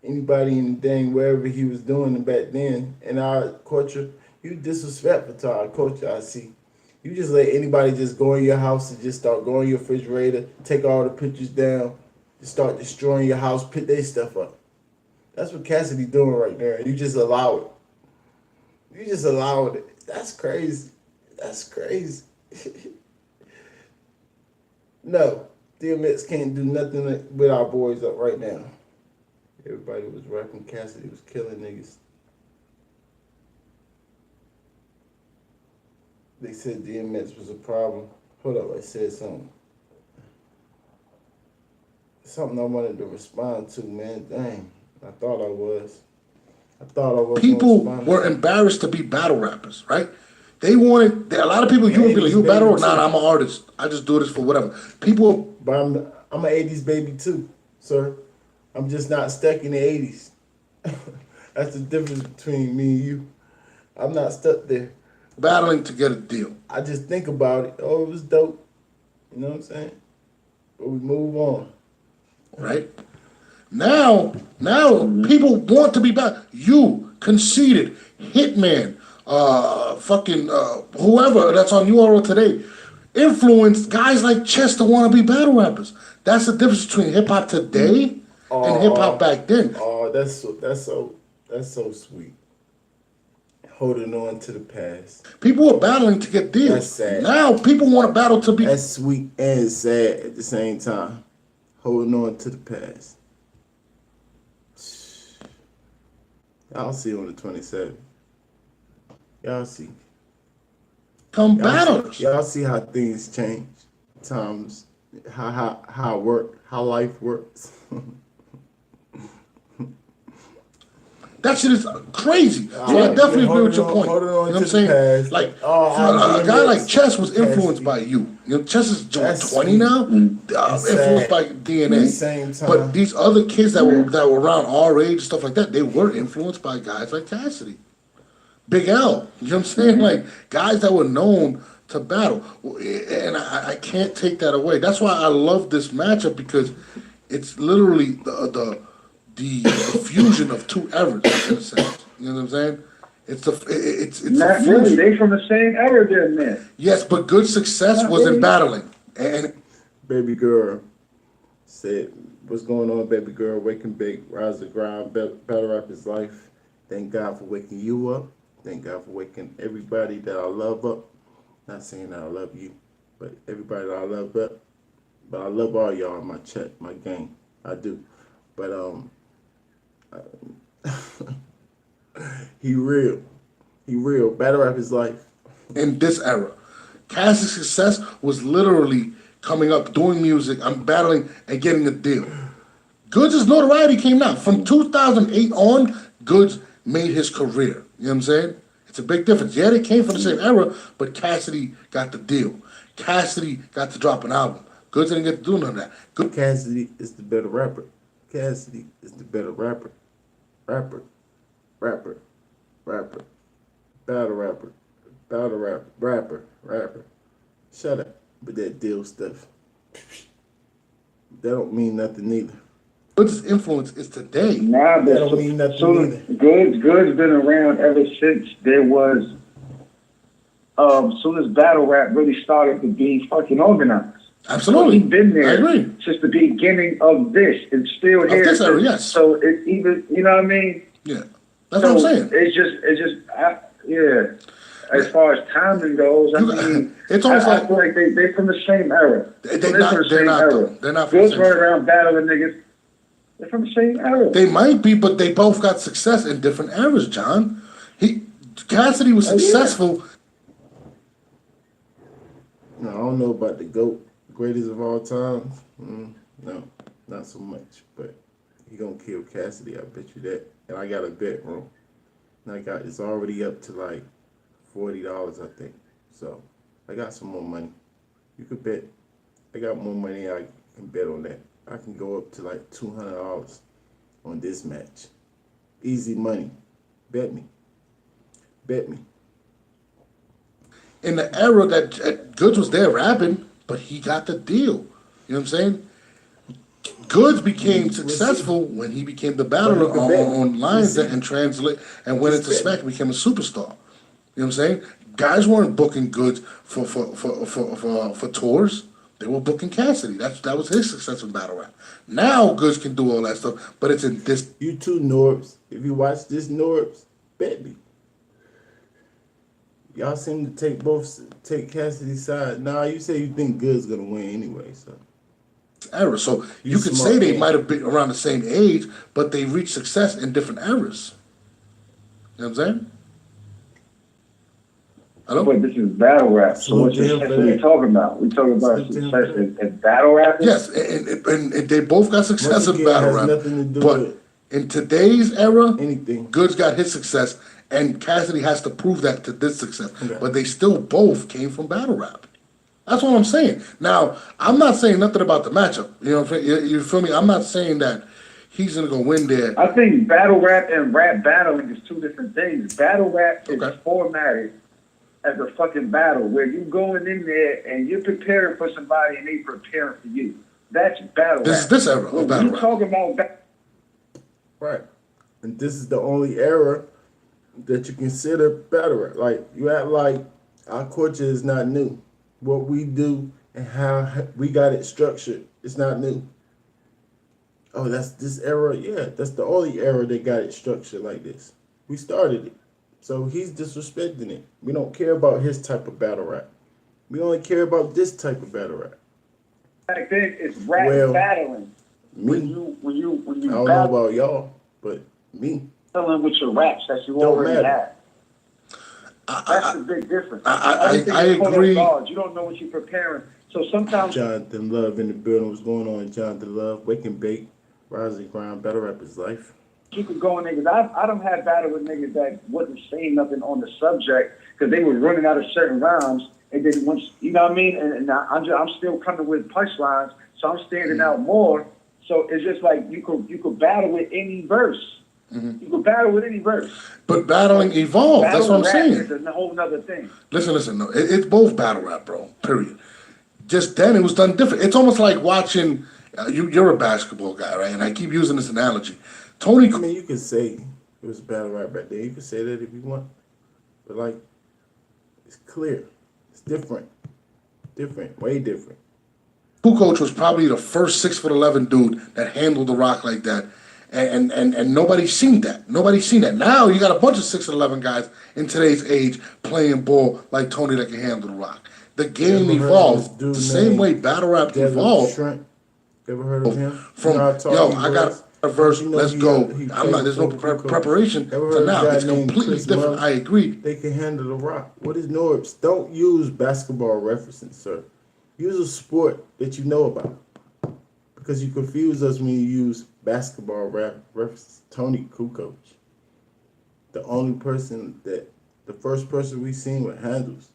anybody in the dang wherever he was doing back then in our culture, you disrespectful to our culture, I see. You just let anybody just go in your house and just start going in your refrigerator, take all the pictures down, just start destroying your house, put their stuff up. That's what Cassidy doing right there. You just allow it. You just allowed it. That's crazy. That's crazy. No, DMX can't do nothing with our boys up right now. Everybody was rapping. Cassidy was killing niggas. They said DMX was a problem. Hold up, I said something. Something I wanted to respond to, man. Dang, I thought I was. People were embarrassed to be battle rappers, right? They wanted, a lot of people, you would be like, you a battle rapper? Nah, I'm an artist. I just do this for whatever. People. But I'm an 80s baby too, sir. I'm just not stuck in the 80s. That's the difference between me and you. I'm not stuck there. Battling to get a deal. I just think about it. Oh, it was dope. You know what I'm saying? But we move on. Right? Now people want to be back. You conceded, Hitman, whoever that's on URL today, influenced guys like Chess to want to be battle rappers. That's the difference between hip hop today and hip hop back then. Oh, that's so sweet. Holding on to the past. People were battling to get deals. That's sad. Now people want to battle to be. That's sweet and sad at the same time. Holding on to the past. Y'all see on the 27th. Y'all see. Battlers. Y'all see how things change. Times, how work, how life works. That shit is crazy. So I definitely agree with your point. You know what I'm saying? Like, a guy like Chess was influenced by you. You know, Chess is 20 now, influenced by DNA. Same time. But these other kids that were around our age and stuff like that, they were influenced by guys like Cassidy. Big L. You know what I'm saying? Like, guys that were known to battle. And I can't take that away. That's why I love this matchup, because it's literally the fusion of two eras, in a sense. You know what I'm saying? It's not really. They from the same era, then, man. Yes, but good success was in battling. And Baby girl said, "What's going on, baby girl? Wake and bake, rise to grind, battle rap is life. Thank God for waking you up. Thank God for waking everybody that I love up. Not saying that I love you, but everybody that I love up. But I love all y'all in my chat, my gang. I do. But he real. Battle rap is life. in this era, Cass's success was literally coming up, doing music, I'm battling and getting a deal. Goods' notoriety came out. From 2008 on, Goods made his career. You know what I'm saying? It's a big difference. Yeah, they came from the same era, but Cassidy got the deal. Cassidy got to drop an album. Goods didn't get to do none of that. Good. Cassidy is the better rapper. Cassidy is the better rapper. Rapper. Rapper. Rapper. Battle rapper. Battle rapper. Rapper. Rapper. Shut up with that deal stuff. That don't mean nothing neither. Goods' influence is today. Now That don't mean nothing either. Goods been around ever since there was. Soon as battle rap really started to be fucking organized. Absolutely. He's been there I agree. since the beginning of this. It's still here. this era, yes. So it's even, you know what I mean? Yeah. That's what I'm saying. Yeah. As far as timing goes, I mean, it's almost I like feel like they're from the same era. they're not from the Goods same running era. around battling niggas. They're from the same era. They might be, but they both got success in different eras, John. Cassidy was successful. No, I don't know about the GOAT, greatest of all time. No, not so much. But he gonna kill Cassidy, I bet you that. And I got a bet room. And it's already up to like $40, I think. So I got some more money. You could bet. I got more money I can bet on that. I can go up to like $200 on this match. Easy money. Bet me. Bet me. In the era that Goods was there rapping, but he got the deal. You know what I'm saying? Goods became successful when he became the battler on lines and translate and went into Smack and became a superstar. You know what I'm saying? Guys weren't booking Goods for tours. They were booking Cassidy. That was his success in battle rap. Now Goods can do all that stuff, but it's in this. You two Norbs, if you watch this Norbs, bet me. Y'all seem to take Cassidy's side. Nah, you say you think Good's gonna win anyway, so. Era. So you could say they might have been around the same age, but they reached success in different eras. You know what I'm saying? Hello? But this is battle rap. So what are we talking about? We talking about success in battle rap? Yes, and they both got success in battle rap. But with in today's era, anything. Goods got his success, and Cassidy has to prove that to this success. Okay. But they still both came from battle rap. That's what I'm saying. Now, I'm not saying nothing about the matchup. You know what I'm saying? You feel me? I'm not saying that he's going to go win there. I think battle rap and rap battling is two different things. Battle rap is formatted as a fucking battle where you going in there and you're preparing for somebody and they preparing for you. That's battle rap. This era of battle rap. Talking about right. And this is the only era that you consider battle rap. Like, you act like our culture is not new. What we do and how we got it structured, it's not new. Oh, that's this era? Yeah, that's the only era that got it structured like this. We started it. So he's disrespecting it. We don't care about his type of battle rap. We only care about this type of battle rap. back then, it's rap battling. When you I don't know about y'all, but me. Battling with your raps that you already have. That's the big difference. I agree. You don't know what you're preparing. So sometimes Jonathan Love in the building. What's going on, Jonathan Love? Wake and bake. Rise and grind. Battle rap is life. you could go in niggas. I don't have battle with niggas that wasn't saying nothing on the subject because they were running out of certain rhymes. And then once, you know what I mean? And I'm still coming with punchlines, so I'm standing out more. So it's just like you could battle with any verse. Mm-hmm. You could battle with any verse. But battling evolved. That's what I'm saying. It's a whole nother thing. Listen. No, it's both battle rap, bro. Period. Just then it was done different. It's almost like watching. You're a basketball guy, right? And I keep using this analogy. I mean, you could say it was battle rap back then. You could say that if you want, but like, it's clear. It's different. Way different. Coach was probably the first 6'11" dude that handled the rock like that. And nobody's seen that. Nobody's seen that. Now you got a bunch of 6'11" guys in today's age playing ball like Tony that can handle the rock. The game evolved the same way battle rap evolved. Ever heard of him? I got a verse. Let's go. There's no preparation to now. It's completely different. I agree. They can handle the rock. What is Norbs? Don't use basketball references, sir. Use a sport that you know about. Because you confuse us when you use basketball references. Tony Kukoc. The first person we seen with handles.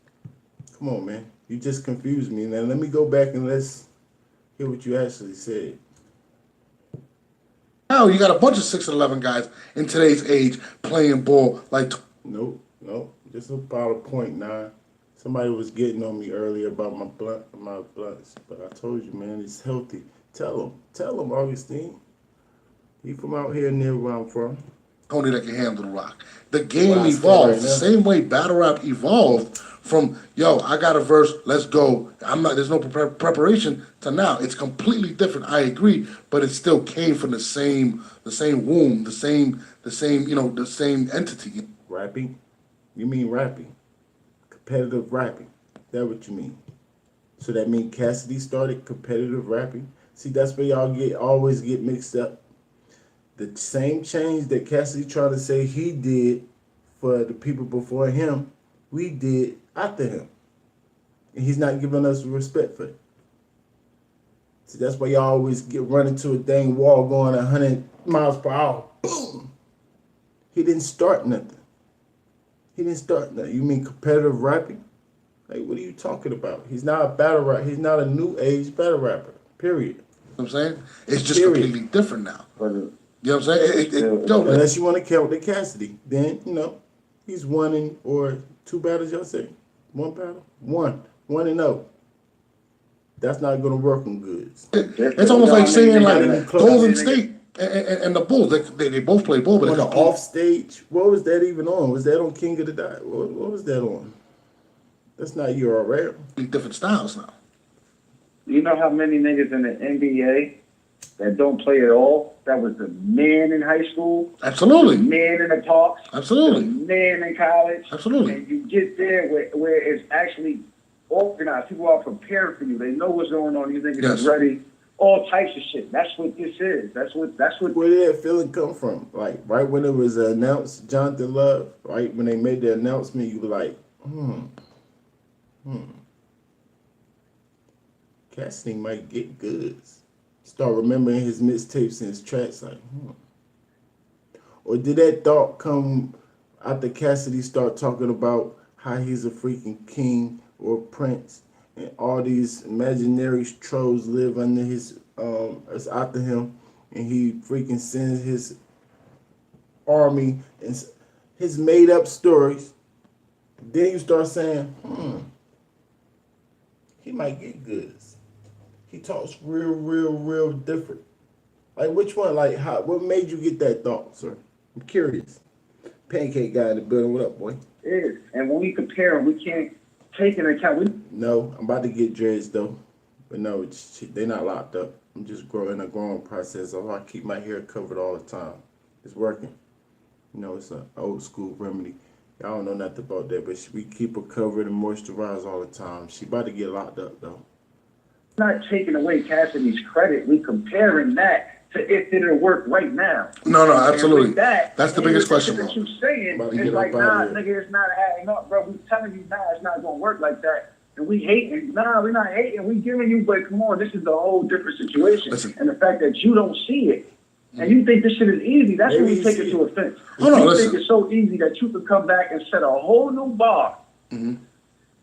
Come on, man. You just confused me. Now let me go back and let's hear what you actually said. Now you got a bunch of 6'11" guys in today's age playing ball like. Nope. Just about a point nine. Somebody was getting on me earlier about my blunts, but I told you, man, it's healthy. Tell him, Augustine. He from out here near where I'm from. Tony that can handle the rock. The game Well, I said evolved right the now. same way battle rap evolved from yo, I got a verse, let's go. There's no preparation to now. It's completely different. I agree, but it still came from the same womb, the same the same entity. Rapping? You mean rapping? Competitive rapping? Is that what you mean? So that means Cassidy started competitive rapping? See, that's where y'all always get mixed up. The same change that Cassidy tried to say he did for the people before him, we did after him. And he's not giving us respect for it. See, that's why y'all always get run into a dang wall going 100 miles per hour. Boom! He didn't start nothing. You mean competitive rapping? Like, what are you talking about? He's not a battle rapper. He's not a new age battle rapper. Period. You know what I'm saying? It's just Period. completely different now. But You know what I'm saying? Unless you want to count the Cassidy, then he's 1 or 2 battles. Y'all say 1 battle, 1-0. That's not gonna work on goods. It's almost like saying like close. Golden State and the Bulls. They both play ball, but On it's the off stage, what was that even on? Was that on King of the Dot? What was that on? That's not URL. completely different styles now. you know how many niggas in the NBA that don't play at all? That was the man in high school, the Absolutely, man in the parks, the absolutely, man in college. absolutely. And you get there where it's actually organized. People are prepared for you. They know what's going on. These niggas Yes. is ready. All types of shit. That's what this is. That's what. Where did that feeling come from? Like right when it was announced, Jonathan Love. Right when they made the announcement, you were like, Cassidy might get goods. Start remembering his mixtapes and his tracks, like, Or did that thought come after Cassidy start talking about how he's a freaking king or prince, and all these imaginary trolls live under his as after him, and he freaking sends his army and his made up stories. Then you start saying, he might get goods. He talks real different. Like which one? Like how? What made you get that thought, sir? I'm curious. Pancake guy in the building. What up, boy? is. And when we compare them, we can't take into account. No, I'm about to get dreads though, but no, they're not locked up. I'm just in a growing process. So I keep my hair covered all the time. It's working. It's an old school remedy. Y'all don't know nothing about that, but we keep her covered and moisturized all the time. She about to get locked up though. Not taking away Cassidy's credit. We comparing that to if it'll work right now. No, absolutely. And with That's the biggest question. That you're saying, About to it's get like, up out nah, of here. nigga, it's not adding up, bro. We telling you now it's not gonna work like that. And we hating. Nah, we're not hating. We giving you, but come on, this is a whole different situation. Listen. And the fact that you don't see it, and you think this shit is easy, that's when Maybe we take you it see to it. offense. Oh, no, you listen. think it's so easy that you could come back and set a whole new bar. Mm-hmm.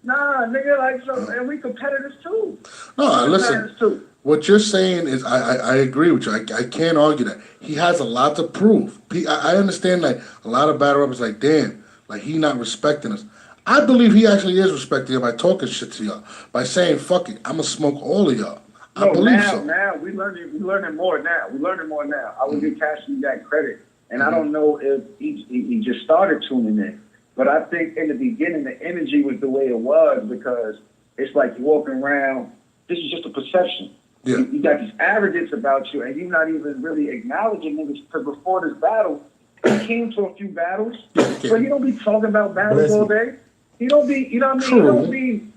Nah, nigga, like, so, and we competitors too. No, We listen. competitors too. What you're saying is, I agree with you. I can't argue that. He has a lot to prove. I understand, like, a lot of battle rappers, like, damn, like, he not respecting us. I believe he actually is respecting you by talking shit to y'all, by saying, fuck it, I'm going to smoke all of y'all. I believe so. Now, we learning more now. We learning more now. I would give Cassidy that credit. And I don't know if he just started tuning in. But I think in the beginning, the energy was the way it was because it's like you're walking around, this is just a perception. Yeah. You got this arrogance about you, and you're not even really acknowledging niggas. Because before this battle, he came to a few battles, but he don't be talking about battles all day. He don't be, you know what I mean? True. He don't be.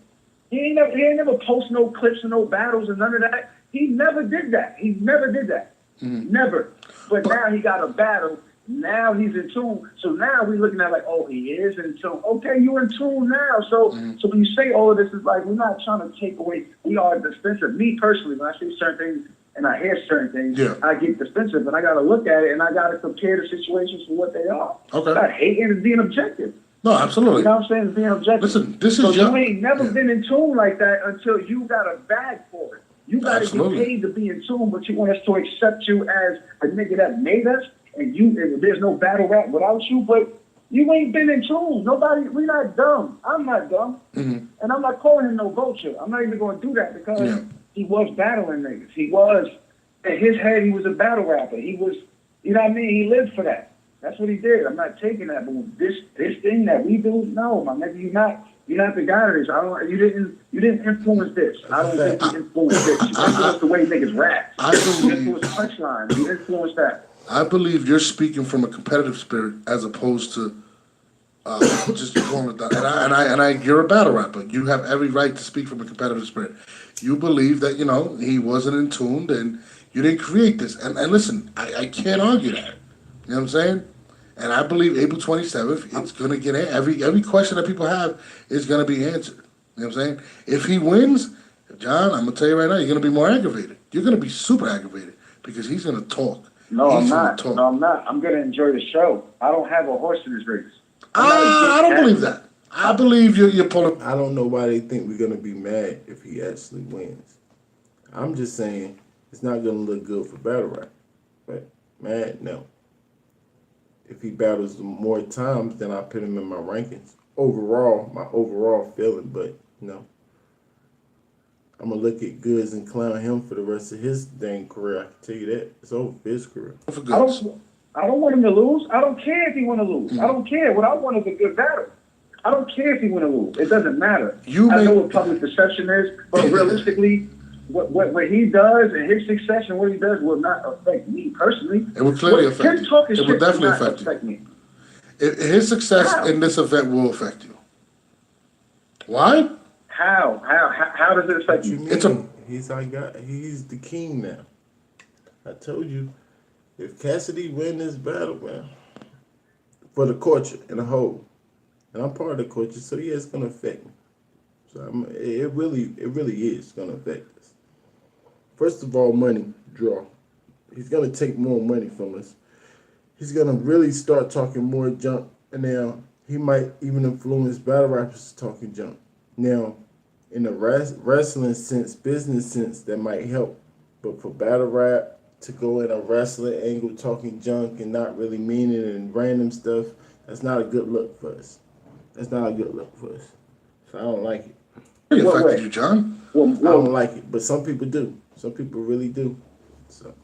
He ain't never post no clips of no battles and none of that. He never did that. He never did that. Never. But now he got a battle. Now he's in tune. So now we're looking at like, oh, he is in tune. Okay, you're in tune now. So so when you say all of this, is like we're not trying to take away. We are defensive. Me personally, when I see certain things and I hear certain things, Yeah. I get defensive, and I got to look at it and I got to compare the situations for what they are. Okay. Not hating and being objective. No, absolutely. You know what I'm saying? Being objective. Listen, this so is you ain't never yeah. been in tune like that until you got a bag for it. You got to get Absolutely. paid to be in tune, but you want us to accept you as a nigga that made us, and there's no battle rap without you, but you ain't been in tune. Nobody, we not dumb. I'm not dumb. Mhm. And I'm not calling him no vulture. I'm not even going to do that because Yeah. he was battling niggas. He was, in his head, he was a battle rapper. He was, you know what I mean? He lived for that. That's what he did. I'm not taking that. But this thing that we do, no, my nigga, you're not the guy to this. You didn't influence this. I don't think you influenced this. You influenced the way niggas rap. I You believe, influenced punchline. You influenced that. I believe you're speaking from a competitive spirit as opposed to just going with that. And you're a battle rapper. You have every right to speak from a competitive spirit. You believe that, he wasn't in tune and you didn't create this. And listen, I can't argue that. You know what I'm saying? And I believe April 27th, it's going to get every question that people have is going to be answered. You know what I'm saying? If he wins, John, I'm going to tell you right now, you're going to be more aggravated. You're going to be super aggravated because he's going to talk. No, He's I'm gonna not. talk. No, I'm not. I'm going to enjoy the show. I don't have a horse in this race. I don't believe that. I believe you're pulling. I don't know why they think we're gonna be mad if he actually wins. I'm just saying it's not gonna look good for battle rap. But mad, no. If he battles more times, then I put him in my rankings. Overall, my overall feeling, but I'm gonna look at Goods and clown him for the rest of his dang career. I can tell you that. It's over for his career. I don't want him to lose. I don't care if he want to lose. Mm-hmm. I don't care. What I want is a good battle. I don't care if he want to lose. It doesn't matter. I know what public perception is, but realistically, what he does and his success and what he does will not affect me personally. It will clearly affect you. It will definitely affect you. Me. His success in this event will affect you. Why? How does it affect you? He's the king now. I told you, if Cassidy win this battle, man, for the culture in a whole, and I'm part of the culture, so yeah, it's gonna affect me. So it really is gonna affect us. First of all, money draw. He's gonna take more money from us. He's gonna really start talking more junk, and now he might even influence battle rappers talking junk. Now, in the wrestling sense, business sense, that might help, but for battle rap to go in a wrestling angle, talking junk and not really meaning it and random stuff, that's not a good look for us. That's not a good look for us. So I don't like it. It affected you, John. I don't like it, but some people do. Some people really do. So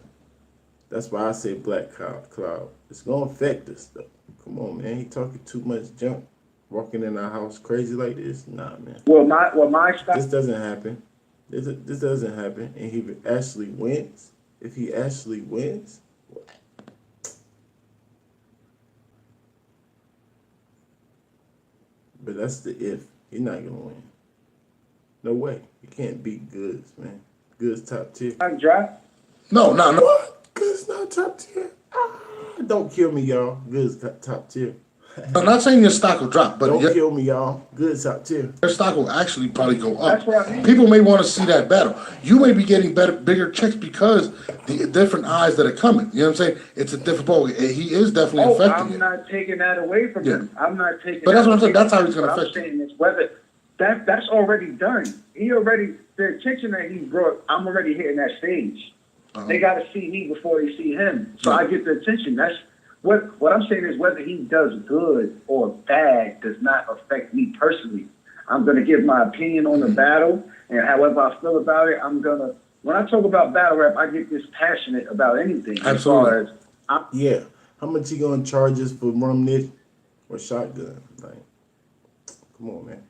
that's why I say Black Cloud. It's gonna affect us though. Come on, man. He talking too much junk, walking in our house crazy like this. Nah, man. This doesn't happen. This doesn't happen. And he actually wins. If he actually wins. But that's the if. He's not gonna win. No way. You can't beat Goods, man. Goods top tier. No. What? Goods not top tier. Don't kill me, y'all. Goods top tier. I'm not saying your stock will drop, but don't kill me, y'all. Goods top tier. Your stock will actually probably go up. That's what I mean. People may want to see that battle. You may be getting bigger checks because the different eyes that are coming. You know what I'm saying? It's a different ball. He is definitely affecting I'm not taking that away from him. I'm not taking. But that's what I'm saying. That's how he's going to affect you. I'm saying is whether that's already done. The attention that he brought. I'm already hitting that stage. They got to see me before they see him. So I get the attention. That's what I'm saying is whether he does good or bad does not affect me personally. I'm going to give my opinion on the battle, and however I feel about it, when I talk about battle rap, I get this passionate about anything. Absolutely. Yeah. How much he going to charge us for Rum Nitty or Shotgun? Like, come on, man.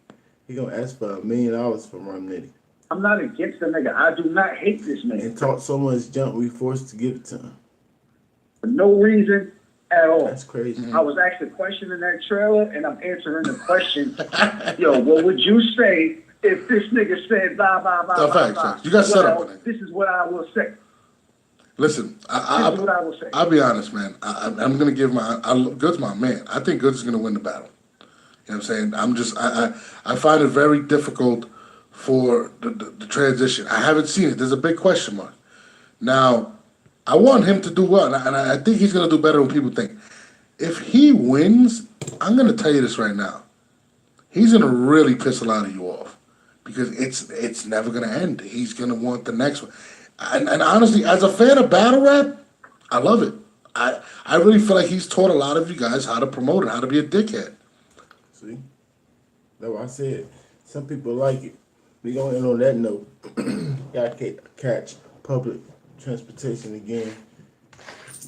He going to ask for $1 million for Rum Nitty. I'm not against the nigga. I do not hate this man. And talk so much junk, we forced to give it to him. For no reason at all. That's crazy. I was asked a question in that trailer, and I'm answering the question. Yo, what would you say if this nigga said blah, blah, blah, blah, blah? You got set up on it. This is what I will say. Listen, This is what I will say. I'll be honest, man. I'm going to give Good's my man. I think Good's is going to win the battle. You know what I'm saying? I find it very difficult for the transition. I haven't seen it. There's a big question mark. Now, I want him to do well, and I think he's going to do better than people think. if he wins, I'm gonna tell you this right now. He's gonna really piss a lot of you off because it's never gonna end. He's gonna want the next one. And honestly, as a fan of battle rap, I love it. I really feel like he's taught a lot of you guys how to promote it, how to be a dickhead. See? That's what I said. Some people like it. We gonna end on that note. Gotta catch public transportation again.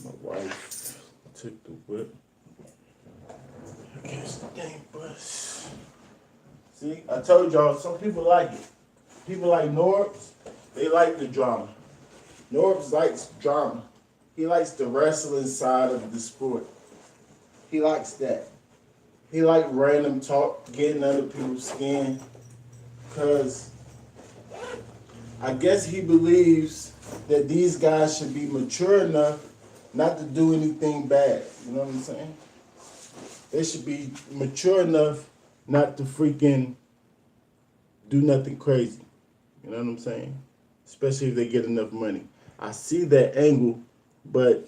My wife took the whip. I catch the dang bus. See, I told y'all, some people like it. People like Norbs, they like the drama. Norbs likes drama. He likes the wrestling side of the sport. He likes that. He like random talk, getting under people's skin, because I guess he believes that these guys should be mature enough not to do anything bad. You know what I'm saying? They should be mature enough not to freaking do nothing crazy. You know what I'm saying? Especially if they get enough money. I see that angle, but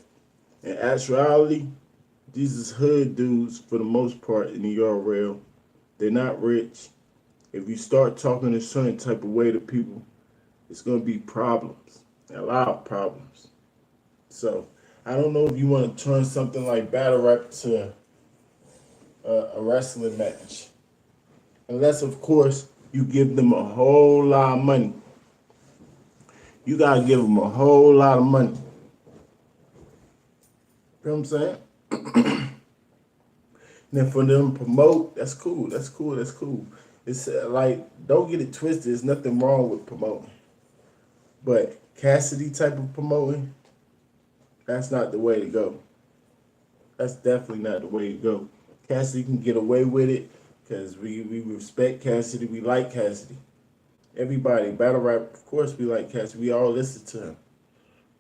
in actuality, these is hood dudes for the most part in the URL. They're not rich. If you start talking a certain type of way to people, it's going to be problems, a lot of problems. So I don't know if you want to turn something like battle rap to a wrestling match. Unless, of course, you give them a whole lot of money. You got to give them a whole lot of money. You know what I'm saying? And then for them to promote, that's cool. That's cool. That's cool. It's like, don't get it twisted. There's nothing wrong with promoting. But Cassidy type of promoting, that's not the way to go. That's definitely not the way to go. Cassidy can get away with it because we respect Cassidy. We like Cassidy. Everybody, battle rap, of course we like Cassidy. We all listen to him.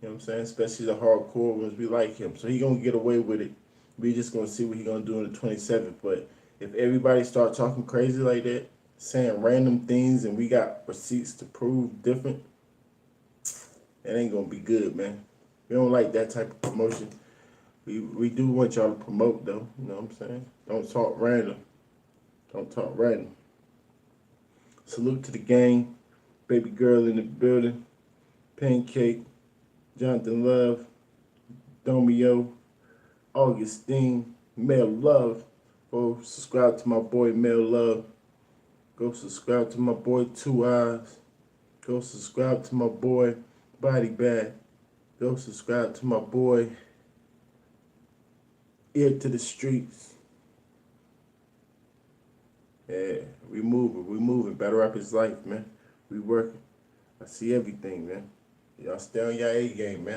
You know what I'm saying? Especially the hardcore ones, we like him. So he gonna get away with it. We just gonna see what he gonna do on the 27th. But if everybody start talking crazy like that, saying random things, and we got receipts to prove different, it ain't gonna be good, man. We don't like that type of promotion. We do want y'all to promote though. You know what I'm saying? Don't talk random. Don't talk random. Salute to the gang. Baby girl in the building. Pancake. Jonathan Love. Domio. Augustine. Mel Love. Go subscribe to my boy Mel Love. Go subscribe to my boy Two Eyes. Go subscribe to my boy Body Bag. Go subscribe to my boy Ear to the Streets. Yeah, we moving. Battle rap is life, man. We working. I see everything, man. Y'all stay on your A game, man.